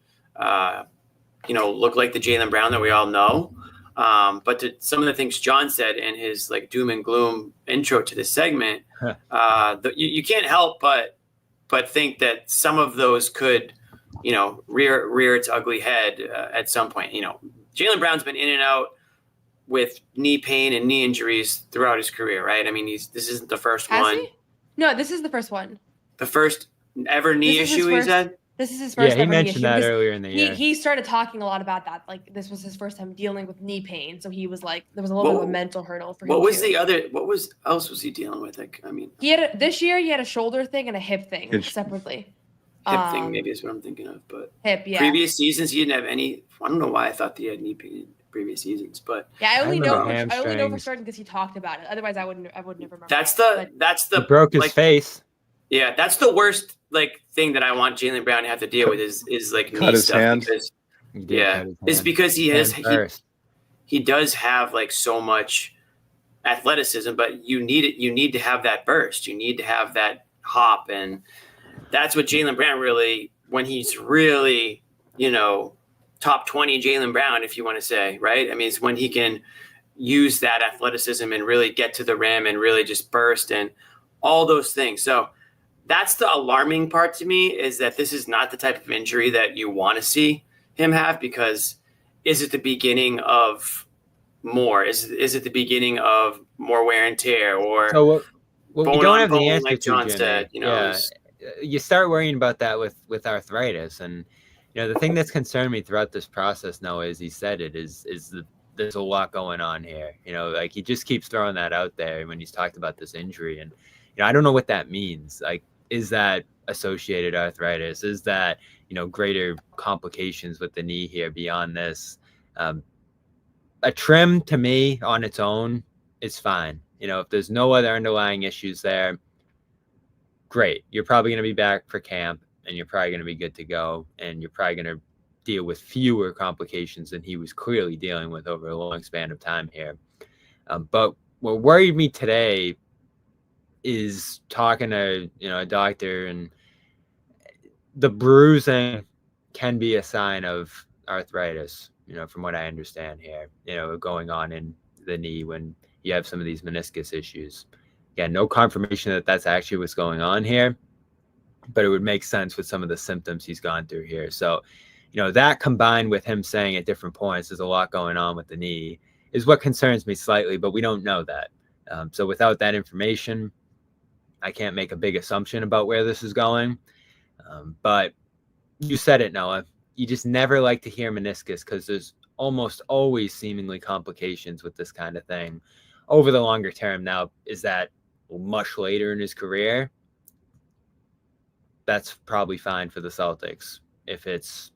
look like the Jaylen Brown that we all know. But to some of the things John said in his like doom and gloom intro to this segment, you can't help but think that some of those could, rear its ugly head at some point. Jaylen Brown's been in and out with knee pain and knee injuries throughout his career, right? I mean, this isn't the first one. He? No, this is the first one. The first ever knee issue, he said? This is his first he ever mentioned knee issue. that earlier in the year. He started talking a lot about that. Like, this was his first time dealing with knee pain. So he was like, there was a little bit of a mental hurdle for him. What was else was he dealing with? Like, I mean, this year he had a shoulder thing and a hip thing separately. Hip thing maybe is what I'm thinking of, but hip, yeah. Previous seasons he didn't have any. I don't know why I thought he had knee pain in previous seasons, but yeah, I only know for hamstrings. certain because he talked about it. Otherwise, I would never remember. That's the He broke his like, face. Yeah, that's the worst like thing that I want Jaylen Brown to have to deal with is like Cut knee his stuff. hand. Because, He did cut his it's hand. because he does have like so much athleticism, but you need to have that burst. You need to have that hop, and that's what Jaylen Brown really, when he's really, top 20 Jaylen Brown, if you want to say, right? I mean, it's when he can use that athleticism and really get to the rim and really just burst and all those things. So that's the alarming part to me, is that this is not the type of injury that you want to see him have, because is it the beginning of more? Is it the beginning of more wear and tear, or So what we don't have the bone, answer like to, John Jimmy. said, You start worrying about that with arthritis, and the thing that's concerned me throughout this process, Noah, as he said it, is there's a lot going on here. Like, he just keeps throwing that out there when he's talked about this injury, and I don't know what that means. Like, is that associated arthritis? Is that greater complications with the knee here beyond this? A trim, to me, on its own is fine. If there's no other underlying issues there, great. You're probably going to be back for camp, and you're probably going to be good to go, and you're probably going to deal with fewer complications than he was clearly dealing with over a long span of time here. But what worried me today is talking to a doctor, and the bruising can be a sign of arthritis, from what I understand here, going on in the knee when you have some of these meniscus issues. Again, no confirmation that that's actually what's going on here, but it would make sense with some of the symptoms he's gone through here. So, that combined with him saying at different points there's a lot going on with the knee is what concerns me slightly, but we don't know that. So without that information, I can't make a big assumption about where this is going. But you said it, Noah. You just never like to hear meniscus because there's almost always seemingly complications with this kind of thing over the longer term. Now, is that much later in his career? That's probably fine for the Celtics. If it's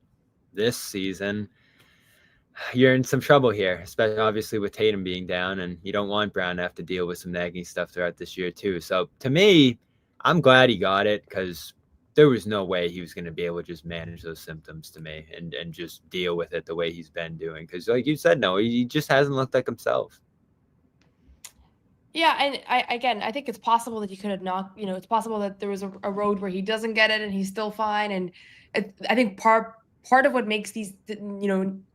this season, you're in some trouble here, especially obviously with Tatum being down, and you don't want Brown to have to deal with some nagging stuff throughout this year too. So to me, I'm glad he got it, because there was no way he was going to be able to just manage those symptoms to me and just deal with it the way he's been doing. Because like you said, no, he just hasn't looked like himself. Yeah, and I think it's possible that he could have knocked, it's possible that there was a road where he doesn't get it and he's still fine. And I think part of what makes these,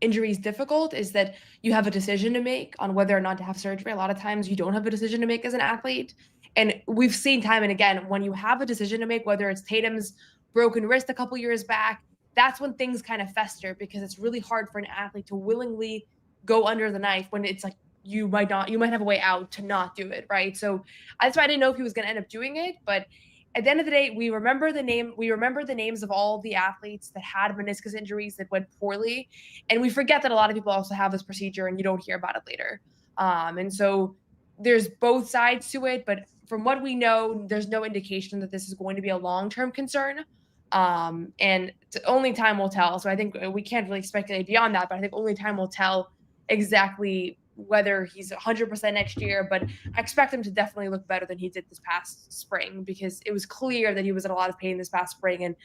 injuries difficult is that you have a decision to make on whether or not to have surgery. A lot of times you don't have a decision to make as an athlete. And we've seen time and again, when you have a decision to make, whether it's Tatum's broken wrist a couple years back, that's when things kind of fester, because it's really hard for an athlete to willingly go under the knife when it's like, you might have a way out to not do it, right? So that's why I didn't know if he was going to end up doing it. But at the end of the day, we remember the names of all the athletes that had meniscus injuries that went poorly, and we forget that a lot of people also have this procedure, and you don't hear about it later. And so there's both sides to it, but from what we know, there's no indication that this is going to be a long-term concern. And only time will tell. So I think we can't really speculate beyond that, but I think only time will tell exactly whether he's 100% next year. But I expect him to definitely look better than he did this past spring, because it was clear that he was in a lot of pain this past spring, and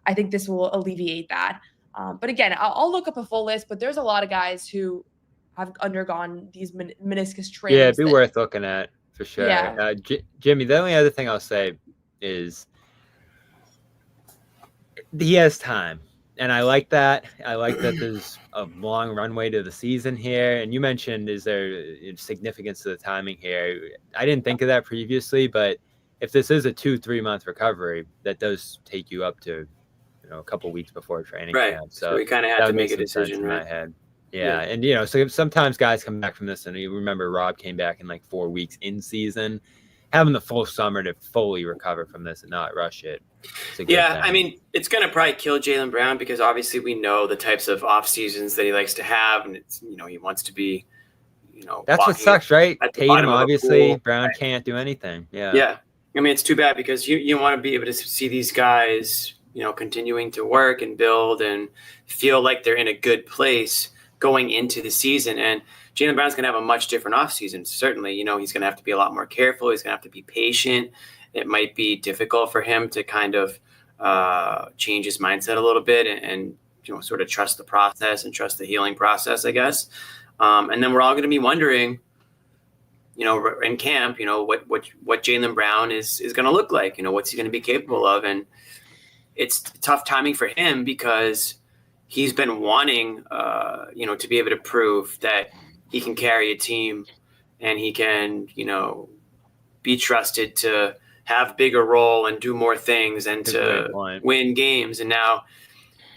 I think this will alleviate that. But again, I'll look up a full list, but there's a lot of guys who have undergone these meniscus trains. Yeah, it'd be worth looking at for sure. Yeah. Jimmy, the only other thing I'll say is he has time. And I like that. I like that there's a long runway to the season here. And you mentioned, is there significance to the timing here? I didn't think of that previously, but if this is a 2-3 month recovery, that does take you up to, a couple weeks before training camp. So we kind of have to make a decision, in right? my head. Yeah. And, so sometimes guys come back from this, and you remember Rob came back in like 4 weeks in season. Having the full summer to fully recover from this and not rush it. Yeah, I mean, it's going to probably kill Jaylen Brown, because obviously we know the types of off seasons that he likes to have, and it's he wants to be, that's what sucks, right? Tatum, obviously, Brown right? Can't do anything. Yeah. Yeah, I mean, it's too bad, because you want to be able to see these guys, continuing to work and build and feel like they're in a good place going into the season. And Jaylen Brown's going to have a much different offseason. Certainly, he's going to have to be a lot more careful. He's going to have to be patient. It might be difficult for him to kind of change his mindset a little bit and sort of trust the process and trust the healing process, I guess. And then we're all going to be wondering, in camp, what Jaylen Brown is going to look like. What's he going to be capable of? And it's tough timing for him, because he's been wanting, to be able to prove that he can carry a team and he can, be trusted to have bigger role and do more things and to win games. And now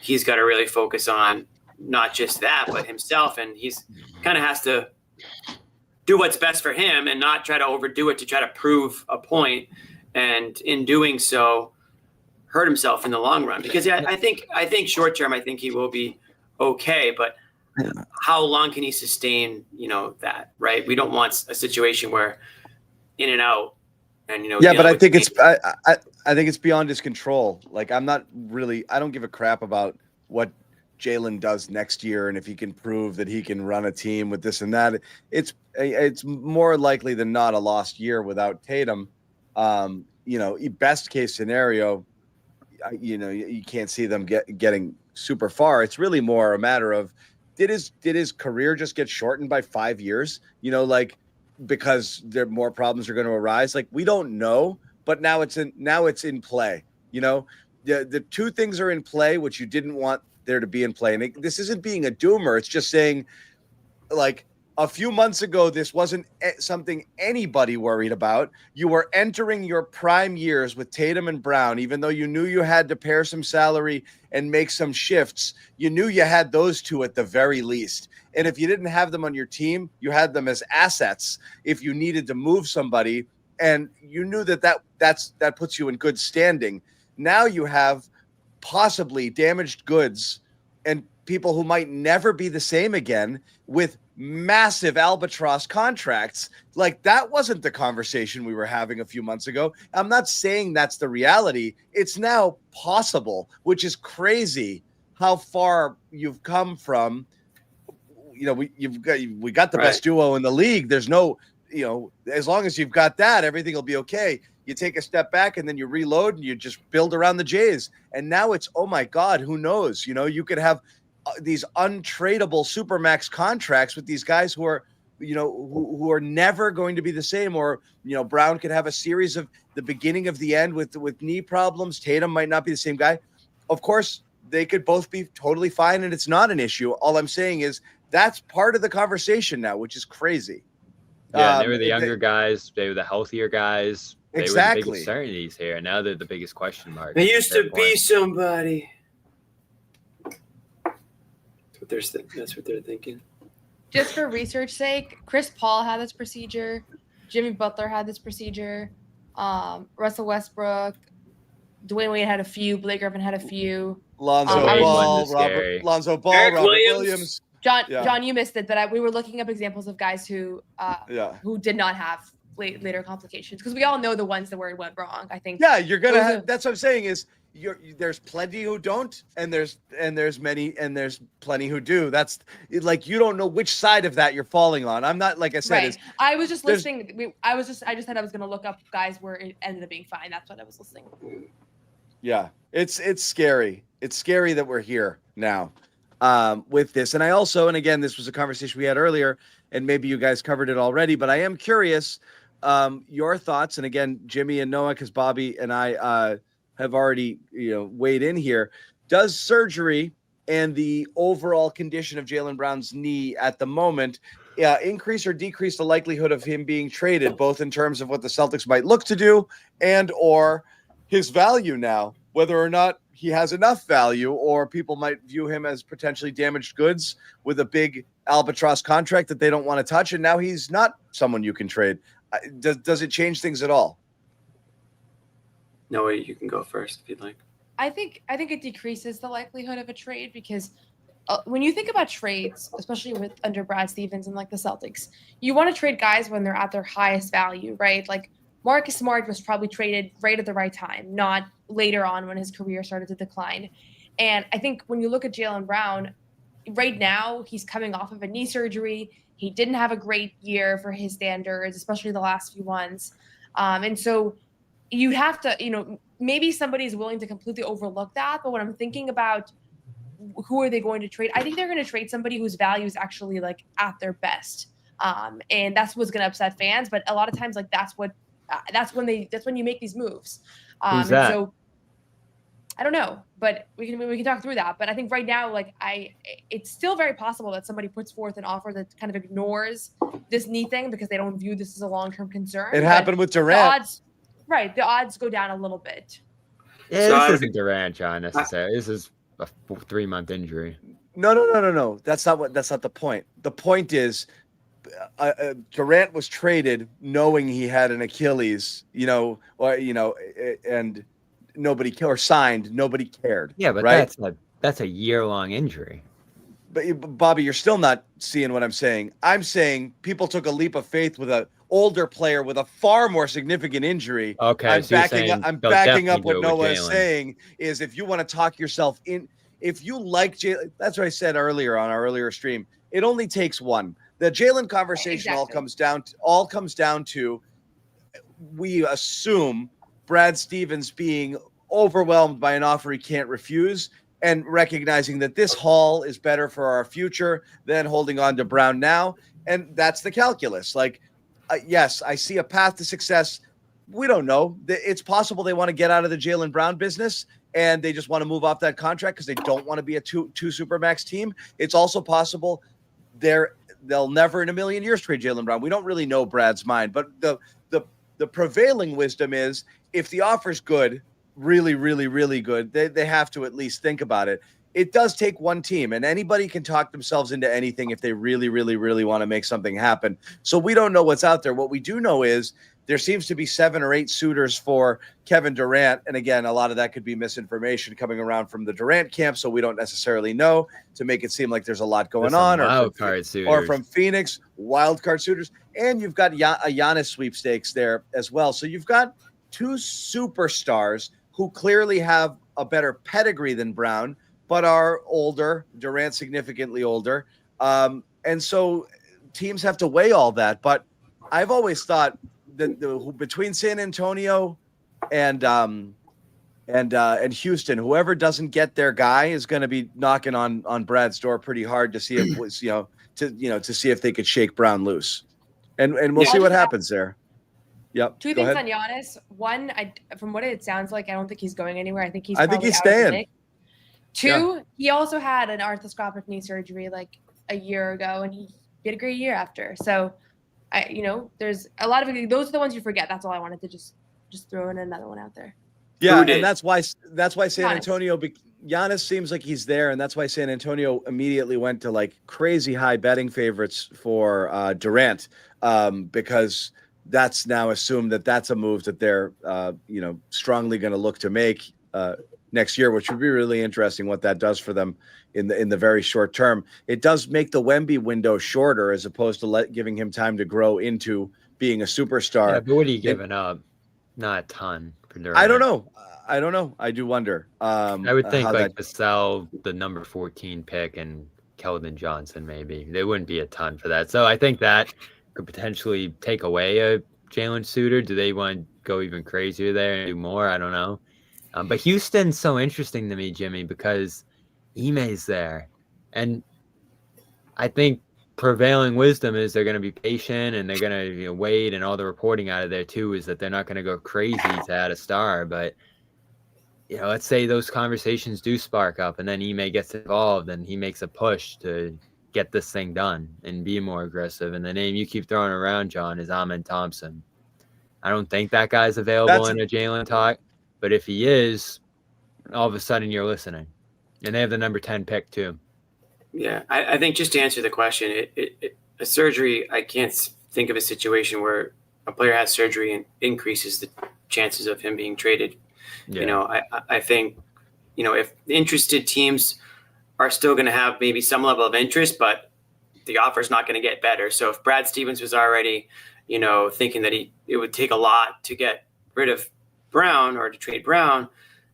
he's got to really focus on not just that, but himself. And he's kind of has to do what's best for him and not try to overdo it to try to prove a point. And in doing so, hurt himself in the long run, because I think short term, I think he will be okay, but how long can he sustain, that, right? We don't want a situation where in and out and, yeah, but I think I think it's beyond his control. Like, I don't give a crap about what Jaylen does next year, and if he can prove that he can run a team with this and that. It's more likely than not a lost year without Tatum. Best case scenario, you can't see them getting super far. It's really more a matter of, did his career just get shortened by 5 years? Because more problems are going to arise. Like, we don't know, but now it's in play. The two things are in play, which you didn't want there to be in play. And this isn't being a doomer. It's just saying, like, a few months ago, this wasn't something anybody worried about. You were entering your prime years with Tatum and Brown, even though you knew you had to pare some salary and make some shifts. You knew you had those two at the very least. And if you didn't have them on your team, you had them as assets if you needed to move somebody. And you knew that puts you in good standing. Now you have possibly damaged goods and people who might never be the same again with massive albatross contracts. Like, that wasn't the conversation we were having a few months ago. I'm not saying that's the reality. It's now possible, which is crazy how far you've come from. We got the best duo in the league. There's no, as long as you've got that, everything will be okay. You take a step back and then you reload and you just build around the Jays. And now it's, oh my God, who knows? You could have these untradeable supermax contracts with these guys who are, who are never going to be the same. Or, Brown could have a series of the beginning of the end with knee problems. Tatum might not be the same guy. Of course, they could both be totally fine and it's not an issue. All I'm saying is that's part of the conversation now, which is crazy. Yeah, they were the younger guys. They were the healthier guys. They exactly. were the biggest certainties here. Now they're the biggest question mark. They used to be somebody. That's what they're thinking. Just for research sake, Chris Paul had this procedure. Jimmy Butler had this procedure. Russell Westbrook, Dwayne Wade had a few. Blake Griffin had a few. Lonzo Ball, Robert Williams. John, you missed it, but we were looking up examples of guys who did not have later complications, because we all know the ones that went wrong. I think. Yeah, you're gonna have. That's what I'm saying is there's plenty who don't, and there's plenty who do. That's like, you don't know which side of that you're falling on. I'm not, like I said. Right. I was just listening. I just said I was gonna look up guys where it ended up being fine. That's what I was listening. Yeah, it's scary. It's scary that we're here now. With this. And I also, and again, this was a conversation we had earlier, and maybe you guys covered it already, but I am curious, your thoughts. And again, Jimmy and Noah, because Bobby and I have already, weighed in here. Does surgery and the overall condition of Jaylen Brown's knee at the moment increase or decrease the likelihood of him being traded, both in terms of what the Celtics might look to do and or his value now, whether or not he has enough value, or people might view him as potentially damaged goods with a big albatross contract that they don't want to touch, and now he's not someone you can trade. Does it change things at all? No, you can go first if you'd like. I think it decreases the likelihood of a trade, because when you think about trades, especially under Brad Stevens and like the Celtics, you want to trade guys when they're at their highest value, right? Like Marcus Smart was probably traded right at the right time, not later on when his career started to decline. And I think when you look at Jaylen Brown, right now he's coming off of a knee surgery. He didn't have a great year for his standards, especially the last few ones. And so you have to, maybe somebody's willing to completely overlook that. But when I'm thinking about who are they going to trade, I think they're going to trade somebody whose value is actually like at their best. And that's what's going to upset fans. But a lot of times, like that's when you make these moves. Who's that? So I don't know, but we can talk through that. But I think right now, it's still very possible that somebody puts forth an offer that kind of ignores this knee thing because they don't view this as a long-term concern. It happened with Durant. The odds go down a little bit. Yeah, this isn't Durant, John, necessarily. This is a 3-month injury. No. That's not the point. The point is, Durant was traded knowing he had an Achilles, and nobody cared. Yeah, but right? that's a year-long injury. But Bobby, you're still not seeing what I'm saying. I'm saying people took a leap of faith with an older player with a far more significant injury. Okay, I'm backing up what Noah is saying. Is if you want to talk yourself in, if you like Jaylen, that's what I said earlier on our earlier stream. It only takes one. The Jaylen conversation all comes down to we assume Brad Stevens being overwhelmed by an offer he can't refuse, and recognizing that this haul is better for our future than holding on to Brown now. And that's the calculus. Yes, I see a path to success. We don't know. It's possible they want to get out of the Jaylen Brown business and they just want to move off that contract because they don't want to be a two supermax team. It's also possible they'll never in a million years trade Jaylen Brown. We don't really know Brad's mind, but the prevailing wisdom is if the offer's good, really, really, really good, they have to at least think about it. It does take one team, and anybody can talk themselves into anything if they really, really, really want to make something happen. So we don't know what's out there. What we do know is there seems to be 7 or 8 suitors for Kevin Durant. And again, a lot of that could be misinformation coming around from the Durant camp, so we don't necessarily know, to make it seem like there's a lot going on. Or from Phoenix, wild card suitors. And you've got a Giannis sweepstakes there as well. So you've got 2 superstars who clearly have a better pedigree than Brown, but are older, Durant significantly older. And so teams have to weigh all that. But I've always thought that between San Antonio and Houston, whoever doesn't get their guy is going to be knocking on Brad's door pretty hard to see if to see if they could shake Brown loose, and we'll see what happens there. Yep. 2 things on Giannis. One, from what it sounds like, I don't think he's going anywhere. I think he's staying. 2, he also had an arthroscopic knee surgery like a year ago, and he had a great year after. So, there's a lot of those are the ones you forget. That's all I wanted to just throw in another one out there. Yeah, and that's why San Antonio. Giannis seems like he's there, and that's why San Antonio immediately went to like crazy high betting favorites for Durant, because that's now assumed that that's a move that they're strongly going to look to make next year, which would be really interesting what that does for them in the very short term. It does make the Wemby window shorter as opposed to giving him time to grow into being a superstar. Yeah, but what are you giving up? Not a ton for Durant. I don't know. I do wonder. I would think to sell the number 14 pick and Keldon Johnson, maybe. There wouldn't be a ton for that. So I think that could potentially take away a Jalen Suter. Do they want to go even crazier there and do more? I don't know. But Houston's so interesting to me, Jimmy, because Ime's there. And I think prevailing wisdom is they're going to be patient and they're going to wait, and all the reporting out of there, too, is that they're not going to go crazy to add a star. But, let's say those conversations do spark up and then Ime gets involved and he makes a push to get this thing done and be more aggressive. And the name you keep throwing around, John, is Amen Thompson. I don't think that guy's available in a Jalen talk. But if he is, all of a sudden you're listening. And they have the number 10 pick too. Yeah, I think just to answer the question, a surgery, I can't think of a situation where a player has surgery and increases the chances of him being traded. Yeah. I think, if interested teams are still going to have maybe some level of interest, but the offer is not going to get better. So if Brad Stevens was already, thinking that it would take a lot to get rid of Brown or to trade Brown,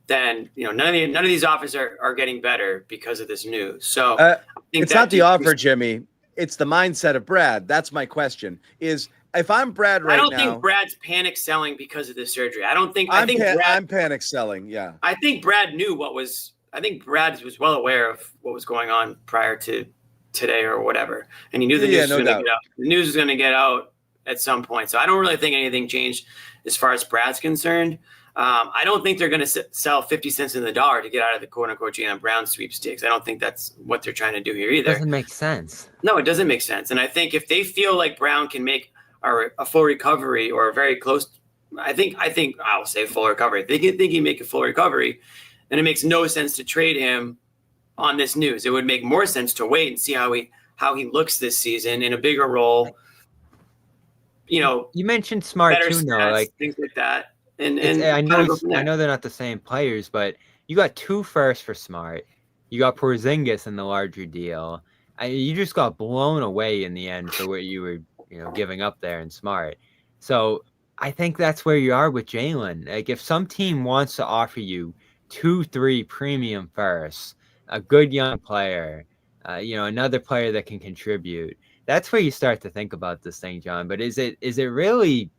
then none of these offers are getting better because of this news. So it's not the offer, Jimmy. It's the mindset of Brad. That's my question. Is if I'm Brad right now, I don't think Brad's panic selling because of this surgery. I'm panic selling. Yeah. I think Brad knew I think Brad was well aware of what was going on prior to today or whatever, and he knew the news was going to get out. The news was going to get out at some point. So I don't really think anything changed as far as Brad's concerned. I don't think they're going to sell 50 cents in the dollar to get out of the quote-unquote Jaylen Brown sweepstakes. I don't think that's what they're trying to do here either. It doesn't make sense. No, it doesn't make sense. And I think if they feel like Brown can make a full recovery or very close, I think I'll say full recovery. If they think he can make a full recovery, then it makes no sense to trade him on this news. It would make more sense to wait and see how he looks this season in a bigger role. You mentioned Smart too, stats, like things like that. And I know they're not the same players, but you got 2 firsts for Smart. You got Porzingis in the larger deal. You just got blown away in the end for what you were, giving up there in Smart. So I think that's where you are with Jalen. Like if some team wants to offer you 2-3 premium firsts, a good young player, another player that can contribute, that's where you start to think about this thing, John. But is it really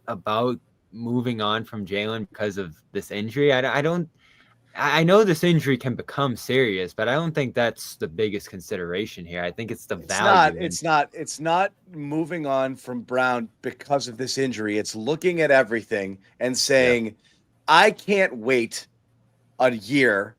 about moving on from Jalen because of this injury? I know this injury can become serious, but I don't think that's the biggest consideration here. I think it's the value. It's not moving on from Brown because of this injury. It's looking at everything and saying, I can't wait a year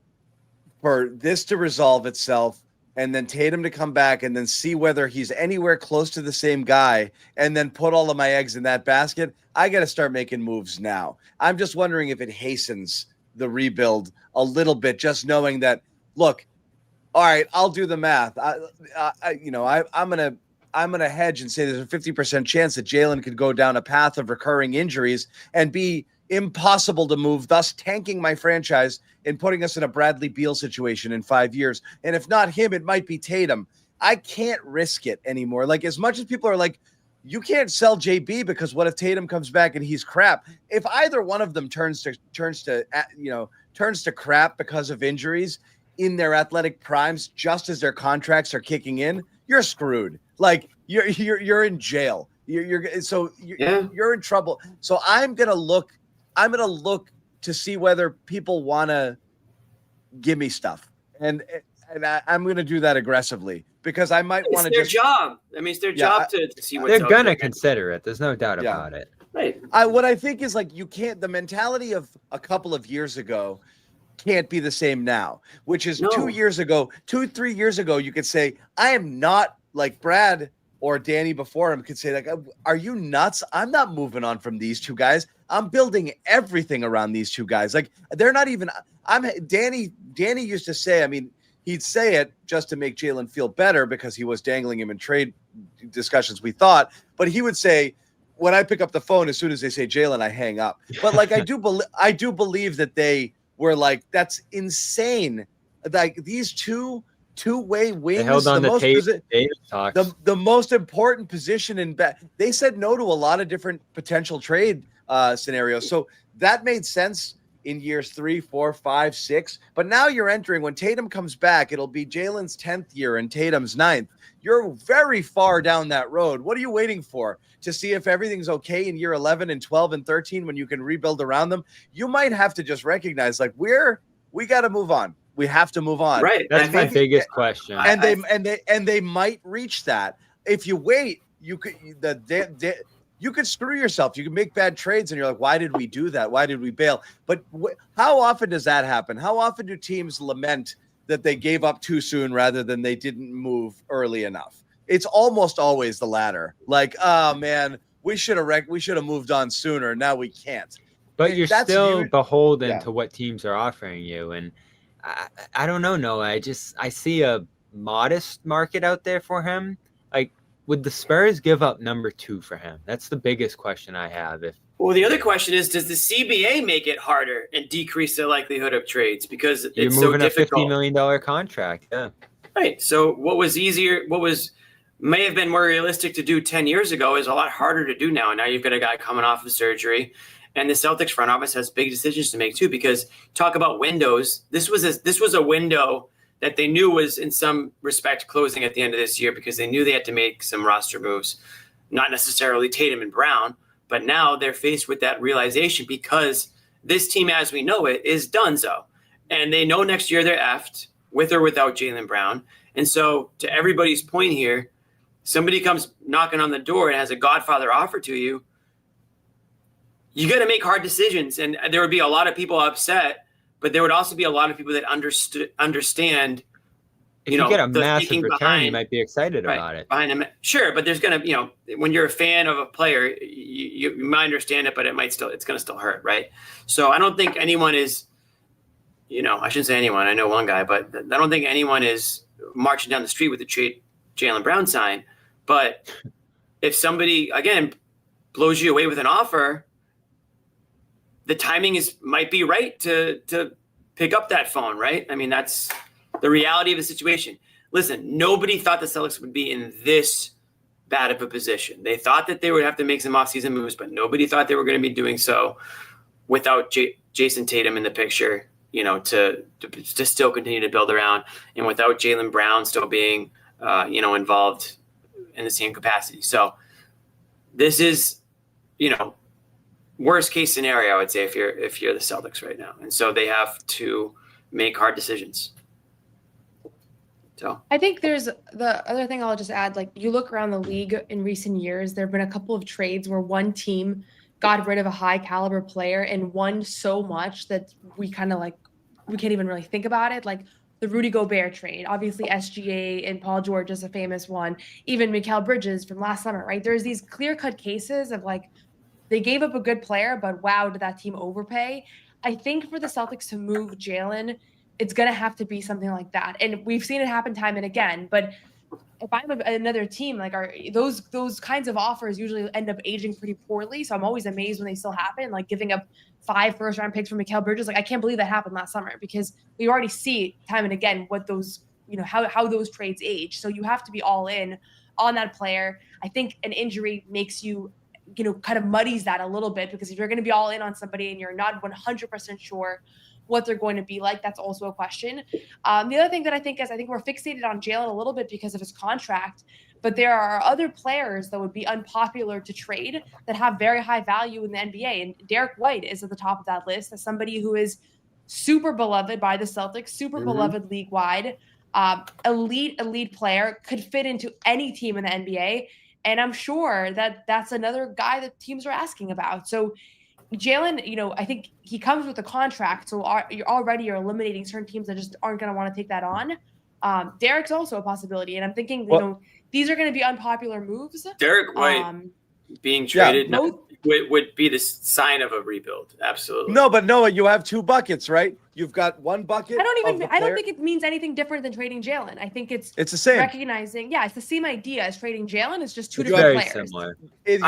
for this to resolve itself and then Tatum to come back and then see whether he's anywhere close to the same guy and then put all of my eggs in that basket. I got to start making moves now. I'm just wondering if it hastens the rebuild a little bit, just knowing that, look, all right, I'll do the math. I'm going to gonna hedge and say there's a 50% chance that Jaylen could go down a path of recurring injuries and be impossible to move, thus tanking my franchise and putting us in a Bradley Beal situation in 5 years. And if not him, it might be Tatum. I can't risk it anymore. Like, as much as people are like, you can't sell JB because what if Tatum comes back and he's crap? If either one of them turns to crap because of injuries in their athletic primes, just as their contracts are kicking in, you're screwed. Like, you're in jail. You're in trouble. So I'm gonna look to see whether people want to give me stuff, and I'm gonna do that aggressively. Because I might want to just. It's their job. I mean, it's their job to see what's they're going to consider it. There's no doubt about it. Right. What I think is, like, the mentality of a couple of years ago can't be the same now, which is 2 years ago, 3 years ago, you could say, I am not like Brad or Danny before him could say, like, are you nuts? I'm not moving on from these two guys. I'm building everything around these two guys. Like, they're not even, Danny used to say, I mean, he'd say it just to make Jaylen feel better because he was dangling him in trade discussions, we thought. But he would say, when I pick up the phone, as soon as they say Jaylen, I hang up. But, like, I do believe that they were like, that's insane. Like, these two-way wings, they held on the most important position in they said no to a lot of different potential trade scenarios. So that made sense in years 3, 4, 5, 6. But now you're entering, when Tatum comes back, it'll be Jaylen's 10th year and Tatum's 9th. You're very far down that road. What are you waiting for? To see if everything's okay in year 11 and 12 and 13 when you can rebuild around them? You might have to just recognize, like, we got to move on. We have to move on. Right. That's my biggest question. And they might reach that. If you wait, you could screw yourself. You can make bad trades, and you're like, why did we do that? Why did we bail? But how often does that happen? How often do teams lament that they gave up too soon rather than they didn't move early enough? It's almost always the latter. Like, oh man, we should have moved on sooner. Now we can't. But you're still beholden to what teams are offering you. And I don't know, Noah. I see a modest market out there for him. Like, would the Spurs give up number 2 for him? That's the biggest question I have. Well, the other question is, does the CBA make it harder and decrease the likelihood of trades because you're it's moving so difficult? $50 million contract? Yeah. Right. So what may have been more realistic to do 10 years ago is a lot harder to do now. Now you've got a guy coming off of surgery, and the Celtics front office has big decisions to make too. Because talk about windows, this was a window that they knew was in some respect closing at the end of this year because they knew they had to make some roster moves, not necessarily Tatum and Brown, but now they're faced with that realization because this team, as we know it, is donezo. And they know next year they're effed with or without Jaylen Brown. And so to everybody's point here, somebody comes knocking on the door and has a Godfather offer to you, you got to make hard decisions. And there would be a lot of people upset, but there would also be a lot of people that understand. If you get a massive return, you might be excited about it. Behind him, sure, but there's gonna, when you're a fan of a player, you might understand it, but it's gonna still hurt, right? So I don't think anyone is, I shouldn't say anyone. I know one guy, but I don't think anyone is marching down the street with the Jaylen Brown sign. But if somebody again blows you away with an offer, the timing might be right to pick up that phone, right? I mean, that's the reality of the situation. Listen, nobody thought the Celtics would be in this bad of a position. They thought that they would have to make some offseason moves, but nobody thought they were going to be doing so without Jason Tatum in the picture, to still continue to build around, and without Jaylen Brown still being, involved in the same capacity. So this is, worst case scenario, I would say, if you're the Celtics right now. And so they have to make hard decisions. So I think there's the other thing I'll just add, like, you look around the league in recent years, there have been a couple of trades where one team got rid of a high caliber player and won so much that we can't even really think about it. Like the Rudy Gobert trade, obviously SGA and Paul George is a famous one. Even Mikal Bridges from last summer, right? There's these clear cut cases of like, they gave up a good player, but wow, did that team overpay? I think for the Celtics to move Jaylen, it's going to have to be something like that. And we've seen it happen time and again, but if I'm another team, like are those kinds of offers usually end up aging pretty poorly. So I'm always amazed when they still happen, like giving up 5 first-round picks for Mikal Bridges. Like I can't believe that happened last summer because we already see time and again what those, how those trades age. So you have to be all in on that player. I think an injury makes you, kind of muddies that a little bit, because if you're going to be all in on somebody and you're not 100% sure what they're going to be like, that's also a question. The other thing that I think we're fixated on Jaylen a little bit because of his contract, but there are other players that would be unpopular to trade that have very high value in the NBA. And Derek White is at the top of that list as somebody who is super beloved by the Celtics, super beloved league-wide, elite player, could fit into any team in the NBA. And I'm sure that that's another guy that teams are asking about. So Jaylen, I think he comes with a contract, so you're eliminating certain teams that just aren't going to want to take that on. Derek's also a possibility, and I'm thinking, these are going to be unpopular moves. Derek White being traded would be the sign of a rebuild. Absolutely. No, but Noah, you have 2 buckets, right? You've got 1 bucket. I don't think it means anything different than trading Jaylen. I think it's the same. Recognizing, it's the same idea as trading Jaylen. It's just 2 different players. Similar. If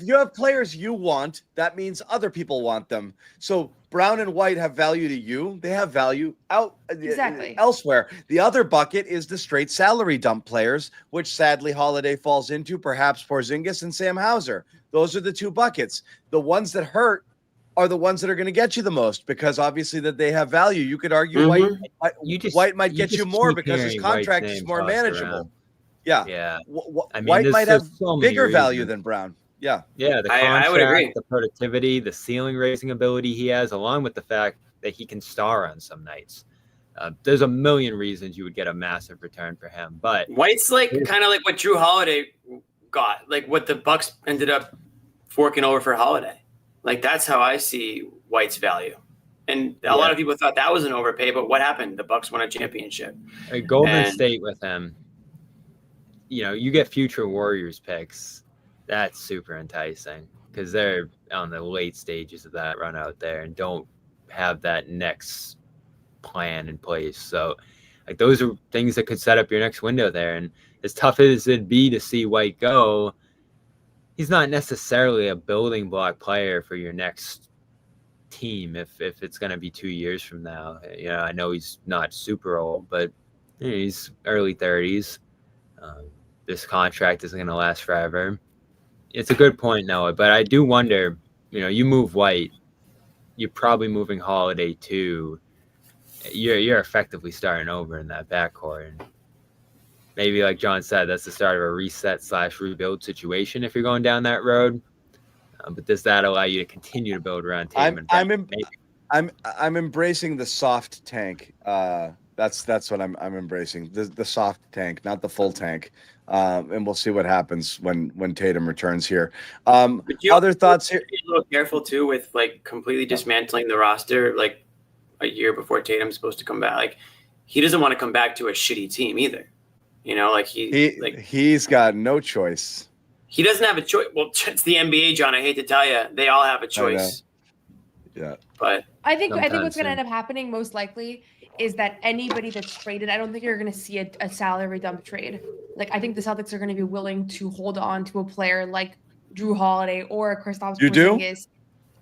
you have players you want, that means other people want them. So Brown and White have value to you. They have value elsewhere. The other bucket is the straight salary dump players, which sadly Holiday falls into, perhaps Porzingis and Sam Hauser. Those are the 2 buckets. The ones that hurt are the ones that are going to get you the most, because obviously that they have value. You could argue White might get you more because his contract is more manageable. Yeah. White might have bigger value than Brown. Yeah. Yeah. The contract, I would agree. The productivity, the ceiling raising ability he has, along with the fact that he can star on some nights. There's a million reasons you would get a massive return for him, but White's kind of like what Drew Holiday got, like what the Bucks ended up forking over for Holiday. Like that's how I see White's value. And a lot of people thought that was an overpay, but what happened? The Bucks won a championship. Golden State with him, you get future Warriors picks. That's super enticing because they're on the late stages of that run out there and don't have that next plan in place. So those are things that could set up your next window there. And as tough as it'd be to see White go, he's not necessarily a building block player for your next team if it's going to be 2 years from now. I know he's not super old, but he's early 30s. This contract isn't going to last forever. It's a good point, Noah, but I do wonder, you move White, you're probably moving Holiday too. You're effectively starting over in that backcourt. And maybe like John said, that's the start of a reset/rebuild situation if you're going down that road. But does that allow you to continue to build around Tatum? I'm embracing the soft tank. That's what I'm embracing. The soft tank, not the full tank. And we'll see what happens when Tatum returns here. Other thoughts here? Be a little careful too with completely dismantling the roster a year before Tatum's supposed to come back. He doesn't want to come back to a shitty team either. He's got no choice. He doesn't have a choice. Well, it's the NBA, John. I hate to tell you, they all have a choice. Yeah, but I think what's going to end up happening most likely is that anybody that's traded, I don't think you're going to see a salary dump trade. I think the Celtics are going to be willing to hold on to a player like Drew Holiday or Kristaps Porzingis.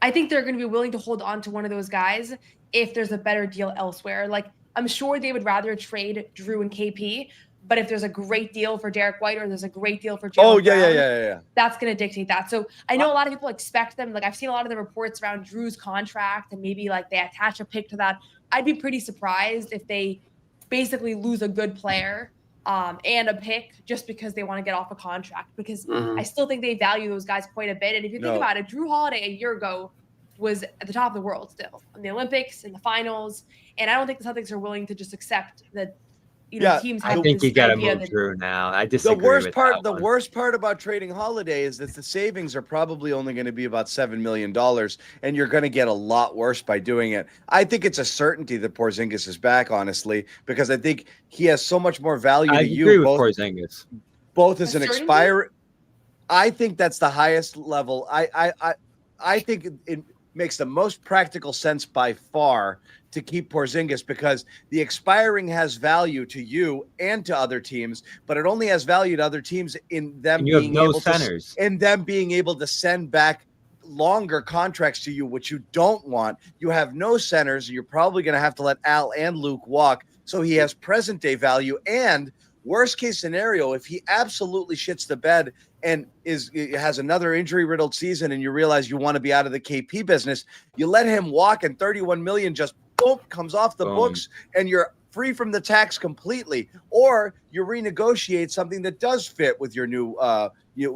I think they're going to be willing to hold on to one of those guys if there's a better deal elsewhere. I'm sure they would rather trade Drew and KP, but if there's a great deal for Derek White or there's a great deal for Jaylen Brown, that's going to dictate that. So I know a lot of people expect them. I've seen a lot of the reports around Drew's contract and maybe they attach a pick to that. I'd be pretty surprised if they basically lose a good player and a pick just because they want to get off a contract, because I still think they value those guys quite a bit. And if you think about it, Drew Holiday a year ago was at the top of the world still in the Olympics, in the finals. And I don't think the Celtics are willing to just accept that teams have I think you got to move Drew now. I disagree. The worst part about trading Holiday is that the savings are probably only going to be about $7 million, and you're going to get a lot worse by doing it. I think it's a certainty that Porzingis is back, honestly, because I think he has so much more value to you. I agree with Porzingis. Both as an expirer. I think that's the highest level. I think makes the most practical sense by far to keep Porzingis, because the expiring has value to you and to other teams, but it only has value to other teams in them being able to send back longer contracts to you, which you don't want. You have no centers. You're probably going to have to let Al and Luke walk. So he has present day value. And worst case scenario, if he absolutely shits the bed and has another injury riddled season, and you realize you want to be out of the KP business, you let him walk, and 31 million just boom comes off the books, and you're free from the tax completely. Or you renegotiate something that does fit with your new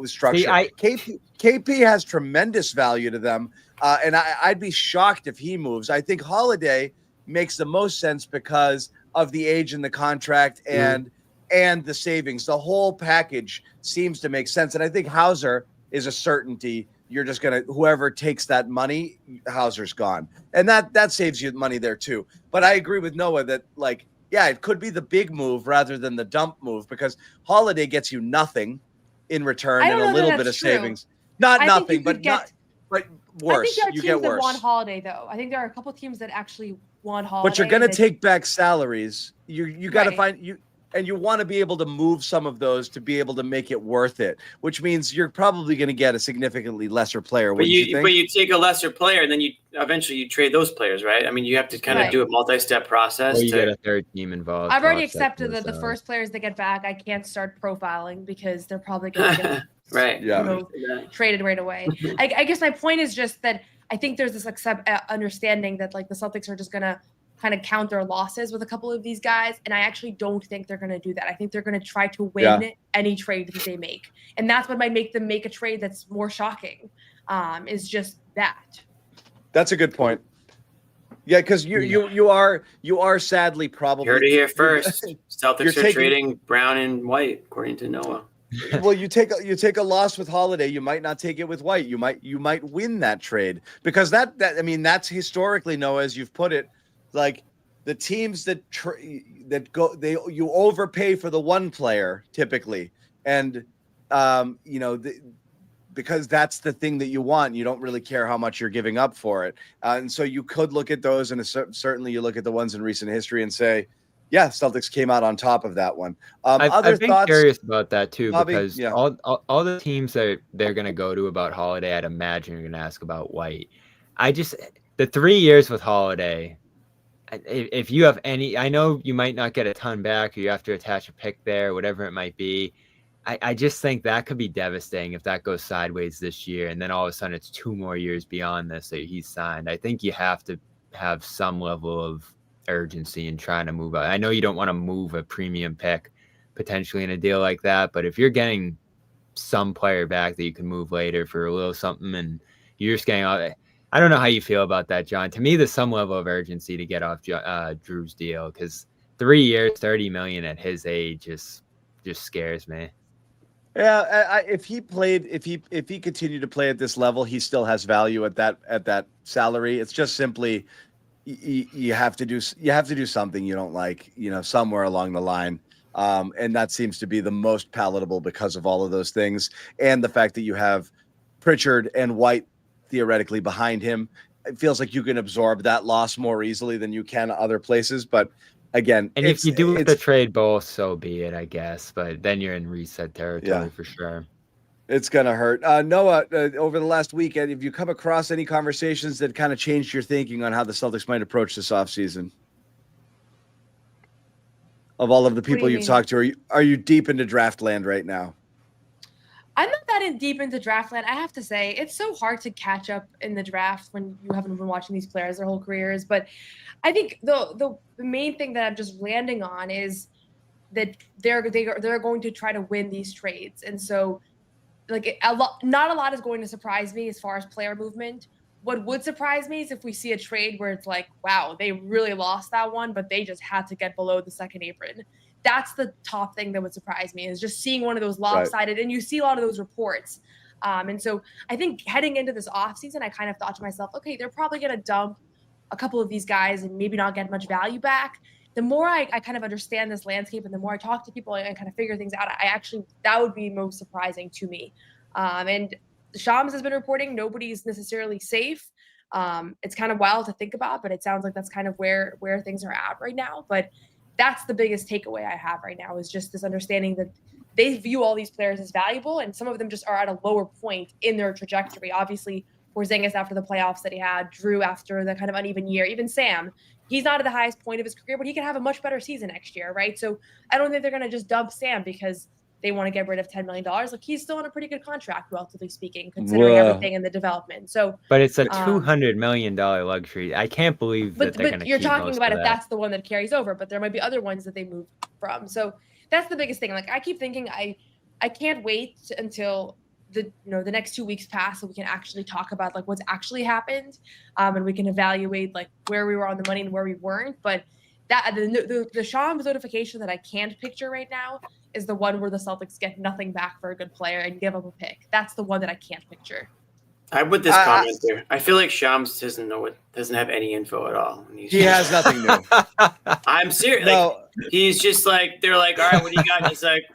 structure. See, KP has tremendous value to them, and I'd be shocked if he moves. I think Holiday makes the most sense because of the age in the contract and the savings. The whole package seems to make sense. And I think Hauser is a certainty. You're just going to, whoever takes that money, Hauser's gone. And that saves you money there too. But I agree with Noah that, like, yeah, it could be the big move rather than the dump move, because Holiday gets you nothing in return and a little bit of savings. Not nothing, but worse. I think there are teams that want Holiday, though. I think there are a couple of teams that actually want Holiday. But you're going to take back salaries. You got to find you. And you want to be able to move some of those to be able to make it worth it, which means you're probably going to get a significantly lesser player. But you take a lesser player, and then you eventually trade those players, right? I mean, you have to kind of do a multi-step process. Or you get a third team involved. I've already accepted that the first players they get back, I can't start profiling because they're probably going to get traded right away. I guess my point is just that I think there's this understanding that, like, the Celtics are just going to kind of count their losses with a couple of these guys, and I actually don't think they're going to do that. I think they're going to try to win any trade that they make, and that's what might make them make a trade that's more shocking. Is just that. That's a good point. Yeah, because you are sadly probably heard it here first. Celtics are trading Brown and White, according to Noah. Well, you take a loss with Holiday. You might not take it with White. You might win that trade, because that's historically, Noah, as you've put it. Like, the teams that you overpay for the one player typically, and because that's the thing that you want. You don't really care how much you're giving up for it, and so you could look at those, and certainly you look at the ones in recent history and say, yeah, Celtics came out on top of that one. I've been curious about that too, Bobby, because all the teams that they're going to go to about Holiday, I'd imagine you're going to ask about White. The 3 years with Holiday. If you have any, I know you might not get a ton back, or you have to attach a pick there, whatever it might be. I just think that could be devastating if that goes sideways this year, and then all of a sudden it's 2 more years beyond this that he's signed. I think you have to have some level of urgency in trying to move out. I know you don't want to move a premium pick potentially in a deal like that, but if you're getting some player back that you can move later for a little something, and you're just getting all. I don't know how you feel about that, John. To me, there's some level of urgency to get off Drew's deal, because 3 years, $30 million at his age just scares me. Yeah, if he continued to play at this level, he still has value at that salary. It's just simply you have to do something you don't like, somewhere along the line, and that seems to be the most palatable because of all of those things, and the fact that you have Pritchard and White theoretically behind him. It feels like you can absorb that loss more easily than you can other places. But again, and if you do the trade both, so be it, I guess. But then you're in reset territory for sure. It's gonna hurt. Noah, over the last weekend, have you come across any conversations that kind of changed your thinking on how the Celtics might approach this offseason? Of all of the people you've talked to, are you deep into draft land right now? I'm not that deep into draft land. I have to say, it's so hard to catch up in the draft when you haven't been watching these players their whole careers. But I think the main thing that I'm just landing on is that they're going to try to win these trades. And so, like, not a lot is going to surprise me as far as player movement. What would surprise me is if we see a trade where it's like, wow, they really lost that one, but they just had to get below the second apron. That's the top thing that would surprise me, is just seeing one of those lopsided, and you see a lot of those reports. And so I think heading into this offseason, I kind of thought to myself, okay, they're probably going to dump a couple of these guys and maybe not get much value back. The more I kind of understand this landscape, and the more I talk to people and kind of figure things out, that would be most surprising to me. And Shams has been reporting nobody's necessarily safe. It's kind of wild to think about, but it sounds like that's kind of where things are at right now. But that's the biggest takeaway I have right now is just this understanding that they view all these players as valuable, and some of them just are at a lower point in their trajectory. Obviously, Porzingis after the playoffs that he had, Drew after the kind of uneven year, even Sam, he's not at the highest point of his career, but he can have a much better season next year, right? So I don't think they're going to just dump Sam because they want to get rid of $10 million. Like, he's still on a pretty good contract, relatively speaking, considering everything in the development. So, but it's a $200 million luxury. I can't believe that they're going to. But you're talking about if that's the one that carries over, but there might be other ones that they move from. So that's the biggest thing. Like, I keep thinking I can't wait until the next 2 weeks pass so we can actually talk about like what's actually happened, and we can evaluate like where we were on the money and where we weren't. But that the Shams notification that I can't picture right now is the one where the Celtics get nothing back for a good player and give up a pick. That's the one that I can't picture. I put this comment there. I feel like Shams doesn't have any info at all. He has nothing new. I'm serious. No. Like, he's just like, they're like, all right, what do you got? And he's like,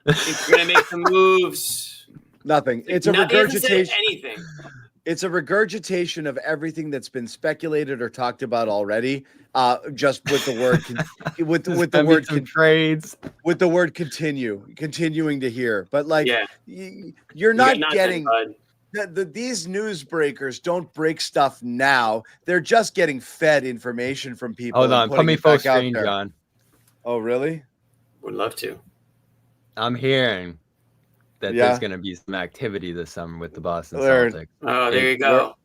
you're gonna make some moves. Nothing. It's a regurgitation. Anything. It's a regurgitation of everything that's been speculated or talked about already. Just with the word trades, with the word continuing to hear. But like, you're not getting these newsbreakers don't break stuff now. They're just getting fed information from people. Hold on, put me full screen, John. Oh, really? Would love to. I'm hearing that there's going to be some activity this summer with the Boston Celtics. Oh, there you go.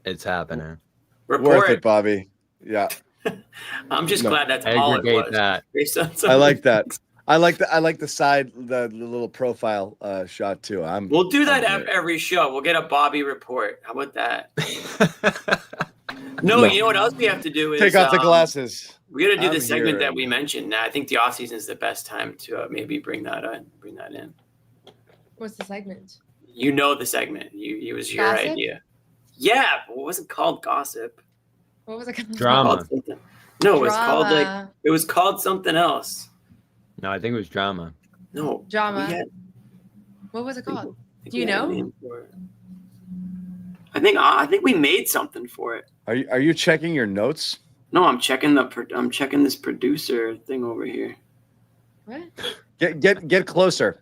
It's happening. Worth it, Bobby. Yeah. I'm just glad that's all it was. That. I like that. I like the side, the little profile shot too. We'll do that every show. We'll get a Bobby report. How about that? No, you know what else we have to do is take off the glasses. We got to do the segment that we mentioned. I think the offseason is the best time to maybe bring that in. What's the segment? You know the segment. It was your Gossip? idea. Yeah, but it wasn't called gossip. What was it called? Drama. No, it was called something else. No, I think it was drama. No. Drama. What was it called? Do you know? I think we made something for it. Are you checking your notes? No, I'm checking this producer thing over here. What? Get closer.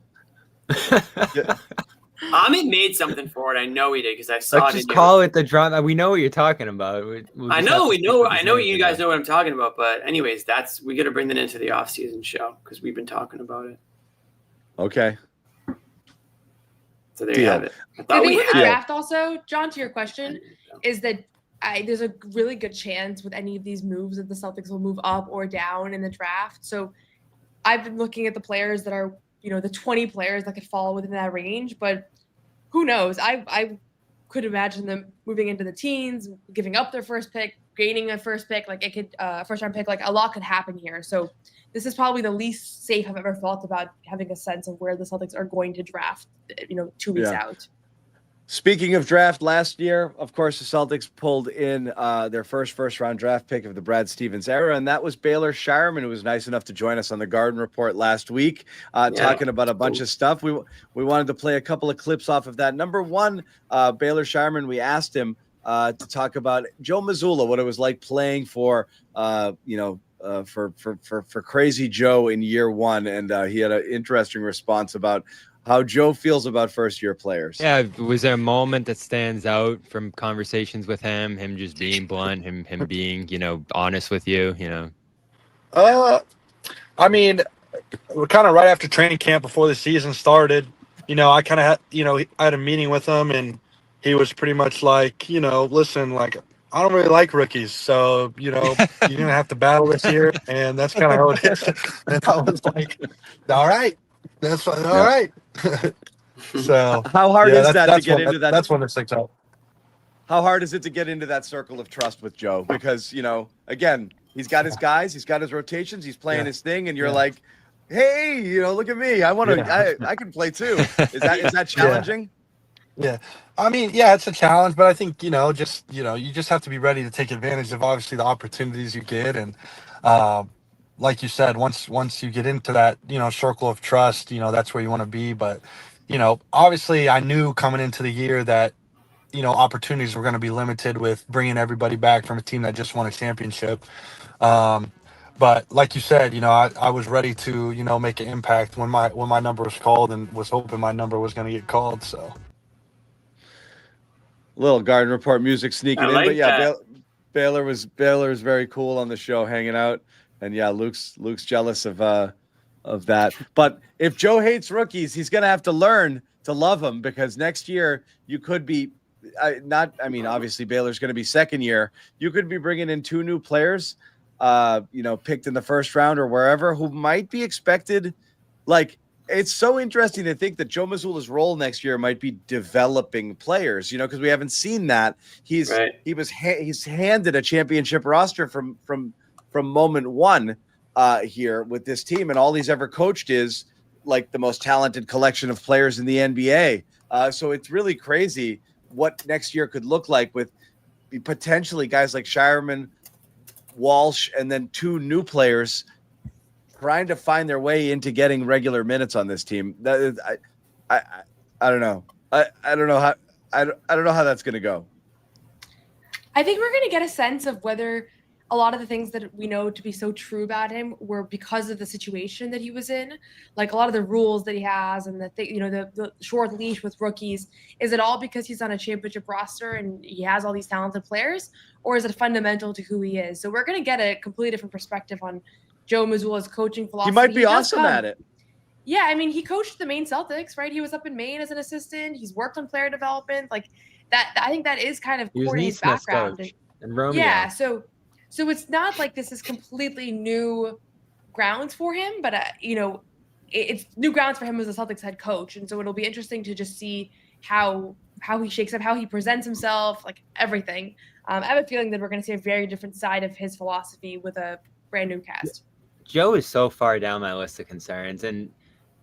Amit made something for it. I know he did because I saw Let's it. Just call it the drama. We know what you're talking about. I know you guys know what I'm talking about. But anyways, we got to bring that into the off-season show because we've been talking about it. Okay. So there you have it. I think with the draft also, John, to your question, is that there's a really good chance with any of these moves that the Celtics will move up or down in the draft. So I've been looking at the players that are, the 20 players that could fall within that range, but who knows? I could imagine them moving into the teens, giving up their first pick, gaining a first pick. Like it could, first round pick, like a lot could happen here. So this is probably the least safe I've ever felt about having a sense of where the Celtics are going to draft, 2 weeks out. Speaking of draft, last year, of course, the Celtics pulled in their first-round draft pick of the Brad Stevens era, and that was Baylor Scheierman, who was nice enough to join us on the Garden Report last week, talking about a bunch of stuff. We wanted to play a couple of clips off of that. Number one, Baylor Scheierman, we asked him to talk about Joe Mazzulla, what it was like playing for Crazy Joe in year one, and he had an interesting response about how Joe feels about first-year players. Yeah, was there a moment that stands out from conversations with him just being blunt, him being, honest with you, I mean, we're kind of right after training camp before the season started. I kind of had, I had a meeting with him, and he was pretty much like, listen, like, I don't really like rookies, so, you're going to have to battle this year, and that's kind of how it is. And I was like, all right. That's fine. All right. So how hard is that to get into that? That's when it sticks out. How hard is it to get into that circle of trust with Joe? Because, again, he's got his guys, he's got his rotations, he's playing his thing, and you're like, hey, look at me. I can play too. Is that challenging? Yeah. I mean, it's a challenge, but I think, you just have to be ready to take advantage of obviously the opportunities you get. And, like you said, once you get into that, circle of trust, that's where you want to be. But, obviously I knew coming into the year that, opportunities were going to be limited with bringing everybody back from a team that just won a championship. But like you said, I was ready to, make an impact when my number was called, and was hoping my number was going to get called. So Little Garden Report music sneaking I in, like but yeah, that. Baylor was very cool on the show, hanging out, and yeah, Luke's jealous of that. But if Joe hates rookies, he's gonna have to learn to love them, because next year you could be obviously Baylor's going to be second year. You could be bringing in 2 new players, picked in the first round or wherever, who might be expected. Like, it's so interesting to think that Joe Mazzulla's role next year might be developing players, because we haven't seen that. He's handed a championship roster from moment one here with this team, and all he's ever coached is like the most talented collection of players in the NBA. So it's really crazy what next year could look like with potentially guys like Shireman, Walsh, and then 2 new players trying to find their way into getting regular minutes on this team. I don't know. I don't know how that's going to go. I think we're going to get a sense of whether a lot of the things that we know to be so true about him were because of the situation that he was in, like a lot of the rules that he has and the short leash with rookies. Is it all because he's on a championship roster and he has all these talented players, or is it fundamental to who he is? So we're going to get a completely different perspective on Joe Mazzulla's coaching philosophy. He might be awesome at it. Yeah, I mean, he coached the Maine Celtics, right? He was up in Maine as an assistant. He's worked on player development, like that. I think that is kind of Courtney's background. And Romeo. Yeah, so it's not like this is completely new grounds for him, but it's new grounds for him as a Celtics head coach, and so it'll be interesting to just see how he shakes up, how he presents himself, like everything. I have a feeling that we're going to see a very different side of his philosophy with a brand new cast. Joe is so far down my list of concerns, and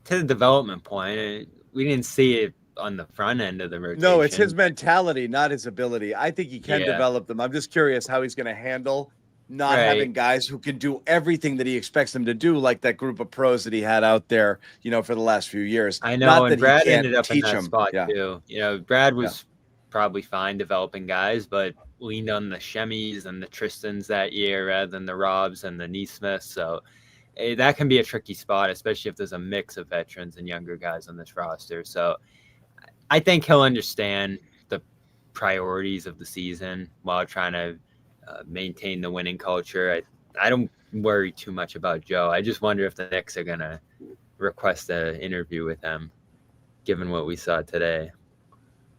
to the development point, we didn't see it on the front end of the rotation. No, it's his mentality, not his ability. I think he can develop them. I'm just curious how he's going to handle not having guys who can do everything that he expects them to do, like that group of pros that he had out there, for the last few years. I know, not and that Brad he can't ended up in teach that him. spot too. Brad was probably fine developing guys, but leaned on the Shemis and the Tristans that year rather than the Robs and the Neesmiths. So that can be a tricky spot, especially if there's a mix of veterans and younger guys on this roster. So I think he'll understand the priorities of the season while trying to maintain the winning culture. I don't worry too much about Joe. I just wonder if the Knicks are going to request an interview with him, given what we saw today.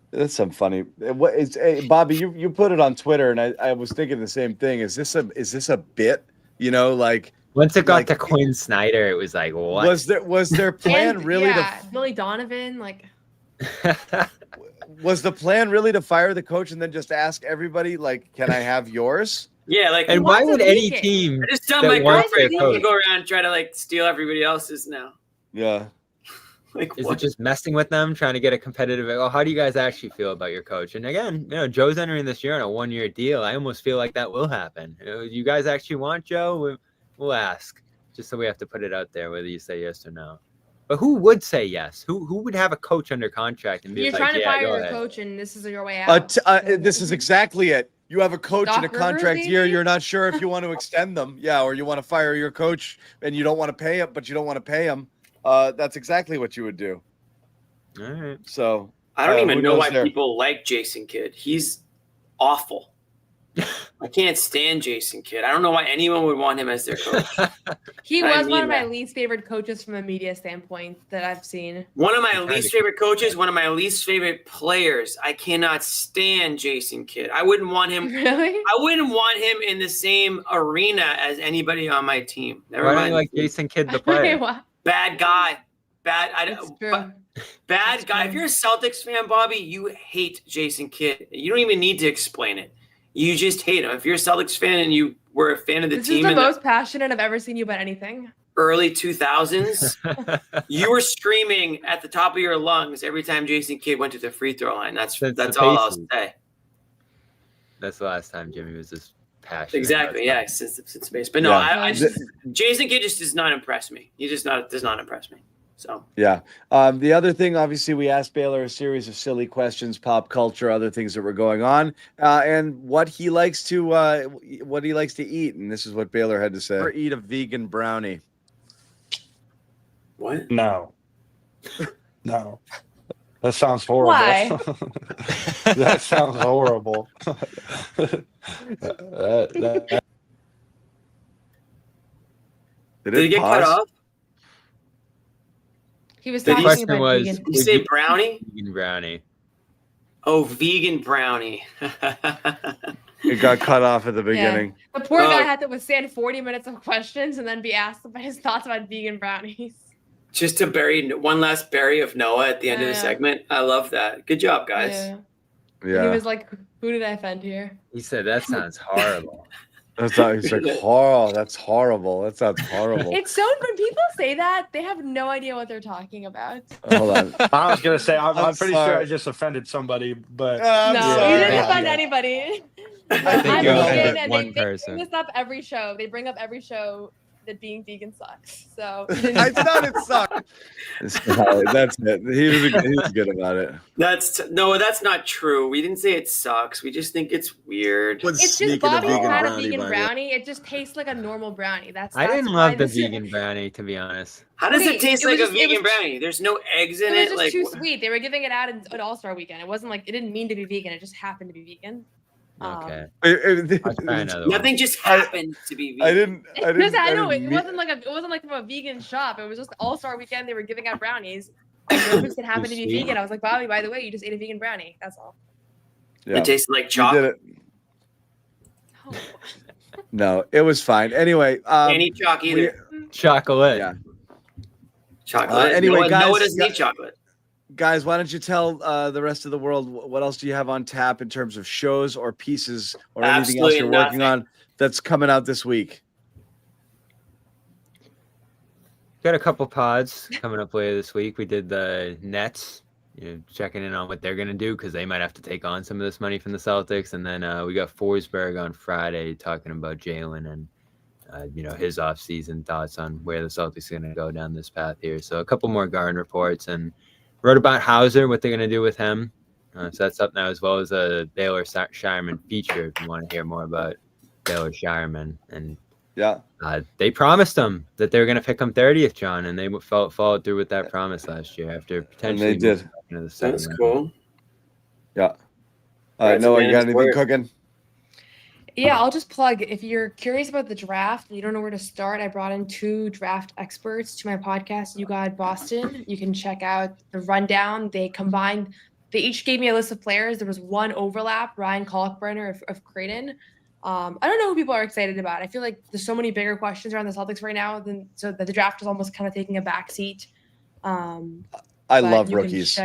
That's some funny. Hey, Bobby, you put it on Twitter, and I was thinking the same thing. Is this a bit? Once it got to Quinn Snyder, it was like, what? Was their plan really Billy Donovan, was the plan really to fire the coach and then just ask everybody, like, can I have yours? Yeah, and why would any team? I just tell my girlfriend to go around and try to steal everybody else's now. Yeah. Is it just messing with them, trying to get a competitive? Well, how do you guys actually feel about your coach? And again, Joe's entering this year on a 1-year deal. I almost feel like that will happen. You guys actually want Joe? We'll ask, just so we have to put it out there whether you say yes or no. But who would say yes? Who would have a coach under contract and be You're like, trying to fire your ahead. coach, and this is your way out? This is exactly it. You have a coach in a contract year. Maybe? You're not sure if you want to extend them. Yeah, or you want to fire your coach and you don't want to pay him, but you don't want to pay him. That's exactly what you would do. All right. So I don't even know why people like Jason Kidd. He's awful. I can't stand Jason Kidd. I don't know why anyone would want him as their coach. He was one of my least favorite coaches from a media standpoint that I've seen. One of my least favorite coaches, one of my least favorite players. I cannot stand Jason Kidd. I wouldn't want him. Really? I wouldn't want him in the same arena as anybody on my team. Why don't you like Jason Kidd the player? Bad guy. Bad guy. True. If you're a Celtics fan, Bobby, you hate Jason Kidd. You don't even need to explain it. You just hate him. If you're a Celtics fan and you were a fan of the team, this is the most passionate I've ever seen you about anything. Early 2000s, you were screaming at the top of your lungs every time Jason Kidd went to the free throw line. That's all I'll say. That's the last time Jimmy was this passionate. Exactly. Yeah, since base. But no, Jason Kidd just does not impress me. He just does not impress me. So Yeah. The other thing, obviously, we asked Baylor a series of silly questions, pop culture, other things that were going on, and what he likes to eat. And this is what Baylor had to say: or eat a vegan brownie. what? No. No. That sounds horrible. Why? That sounds horrible. Did he get cut off? He was The talking question about was- vegan. Did you say brownie? Vegan brownie. Oh, vegan brownie. It got cut off at the beginning. The poor guy Oh. had to withstand 40 minutes of questions and then be asked about his thoughts about vegan brownies. Just to bury one last bury of Noah at the end of the Yeah. segment. I love that. Good job, guys. Yeah. Yeah. And he was like, "Who did I offend here?" He said that sounds horrible. That's not, he's like, oh, that's horrible. That sounds horrible. It's so when people say that, they have no idea what they're talking about. Hold on. I was gonna say I'm I'm pretty sure sorry. I just offended somebody, but I'm No, sorry. you didn't Yeah. offend anybody. I think I'm you vegan, offended and one they person. bring this up every show. They bring up every show that being vegan sucks. So you I didn't- thought it sucked. That's it. He was good about it. That's not true. We didn't say it sucks. We just think it's weird. it's just Bobby had a vegan brownie. It just tastes like a normal brownie. I didn't why love the this- vegan brownie, to be honest. How does Okay, it taste it was like just- a it vegan was- brownie? There's no eggs in It was it. just Like too sweet. They were giving it out an All-Star weekend. It wasn't like it didn't mean to be vegan. It just happened to be vegan. Okay. It- I'll try another one. nothing just happened to be vegan. I didn't. I know it mean- wasn't like it wasn't like from a vegan shop. It was just All-Star weekend. They were giving out brownies. Like it happened to be sweet. vegan. I was like, Bobby, by the way, you just ate a vegan brownie. That's all. Yeah, It tasted like you did chocolate. it. Oh. No, it was fine. Anyway, Can't eat chalk either. Chocolate. Yeah. Chocolate. Anyway, Noah guys, doesn't eat chocolate. guys, why don't you tell the rest of the world what else do you have on tap in terms of shows or pieces or anything else Absolutely you're working nothing. on that's coming out this week? Got a couple pods coming up later this week. We did the Nets, checking in on what they're going to do because they might have to take on some of this money from the Celtics. And then we got Forsberg on Friday talking about Jaylen and, his offseason thoughts on where the Celtics are going to go down this path here. So a couple more Garden reports and wrote about Hauser, what they're going to do with him. So that's up now, as well as a Baylor Shireman feature if you want to hear more about Baylor Shireman. And Yeah. they promised him that they were going to pick him 30th, John, and they followed through with that promise last year after potentially did. moving back into the second That's round. cool. Yeah. All right, That's Noah, a you got man's anything word. cooking? Yeah, I'll just plug. If you're curious about the draft and you don't know where to start, I brought in 2 draft experts to my podcast, You Got Boston. You can check out the rundown. They each gave me a list of players. There was one overlap, Ryan Kalkbrenner of Creighton. I don't know who people are excited about. I feel like there's so many bigger questions around the Celtics right now, so that the draft is almost kind of taking a backseat. I But love you rookies.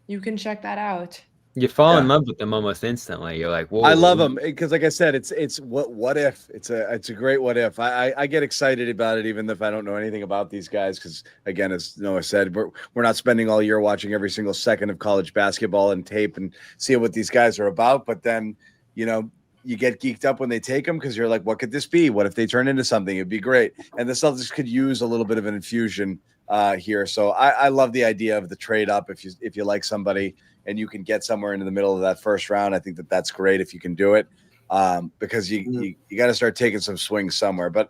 You can check that out. You fall in Yeah. love with them almost instantly. You're like, whoa. I love them because, like I said, it's what if? It's a great what if. I get excited about it even if I don't know anything about these guys because, again, as Noah said, we're not spending all year watching every single second of college basketball and tape and seeing what these guys are about. But then, you get geeked up when they take them because you're like, what could this be? What if they turn into something? It'd be great. And the Celtics could use a little bit of an infusion here. So I love the idea of the trade up if you like somebody and you can get somewhere into the middle of that first round. I think that's great if you can do it because you got to start taking some swings somewhere. But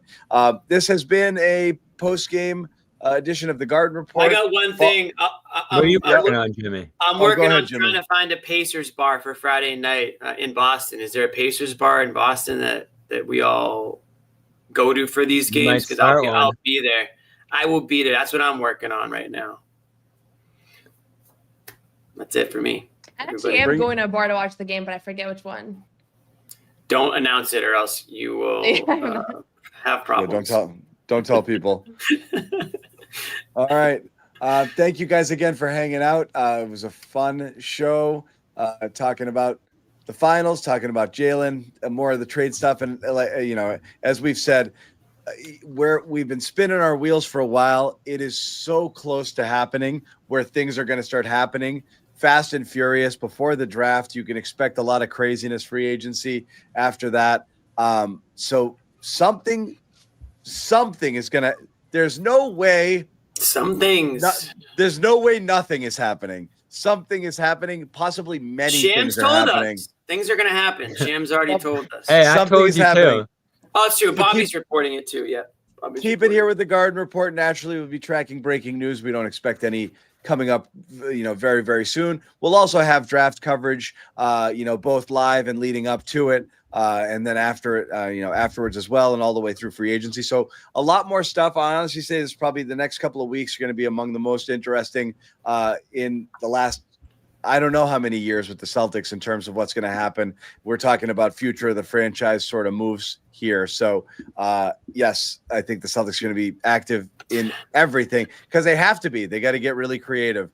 this has been a post-game edition of the Garden Report. I got one thing. What are you working on, Jimmy? I'm go working ahead, on Jimmy. trying to find a Pacers bar for Friday night in Boston. Is there a Pacers bar in Boston that we all go to for these You might games? Because start I'll one. be there. I will be there. That's what I'm working on right now. That's it for me. I actually am Bring- going to a bar to watch the game, but I forget which one. Don't announce it, or else you will have Yeah, problems. don't tell people. All right. Thank you guys again for hanging out. It was a fun show talking about the finals, talking about Jaylen, more of the trade stuff. And, as we've said, we've been spinning our wheels for a while. It is so close to happening where things are going to start happening fast and furious before the draft. You can expect a lot of craziness, free agency after that. So something is going to, there's no way Some things. There's no way nothing is happening. Something is happening. Possibly many Shams things are told happening. us things are going to happen. Shams already told us. Hey, I Something told is you happening. too. Oh, it's true. Bobby's reporting it too. Yeah. Keep it here with the Garden Report. Naturally, we'll be tracking breaking news. We don't expect any coming up, very, very soon. We'll also have draft coverage, both live and leading up to it. And then after it, afterwards as well, and all the way through free agency. So a lot more stuff. I honestly say this probably the next couple of weeks are going to be among the most interesting in the last, I don't know how many years with the Celtics in terms of what's going to happen. We're talking about future of the franchise sort of moves here. So yes, I think the Celtics are going to be active in everything because they have to be. They got to get really creative.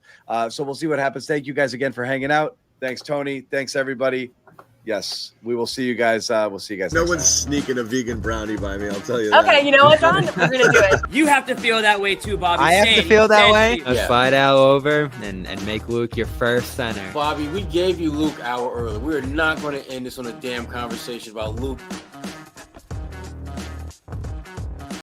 So we'll see what happens. Thank you guys again for hanging out. Thanks, Tony. Thanks, everybody. Yes, we will see you guys. We'll see you guys. No next one's time. sneaking a vegan brownie by me. I'll tell you that. Okay, you know what, John? We're gonna do it. You have to feel that way too, Bobby. I have to feel that way. Let's Yeah. slide Al over and make Luke your first center. Bobby, we gave you Luke hour early. We're not going to end this on a damn conversation about Luke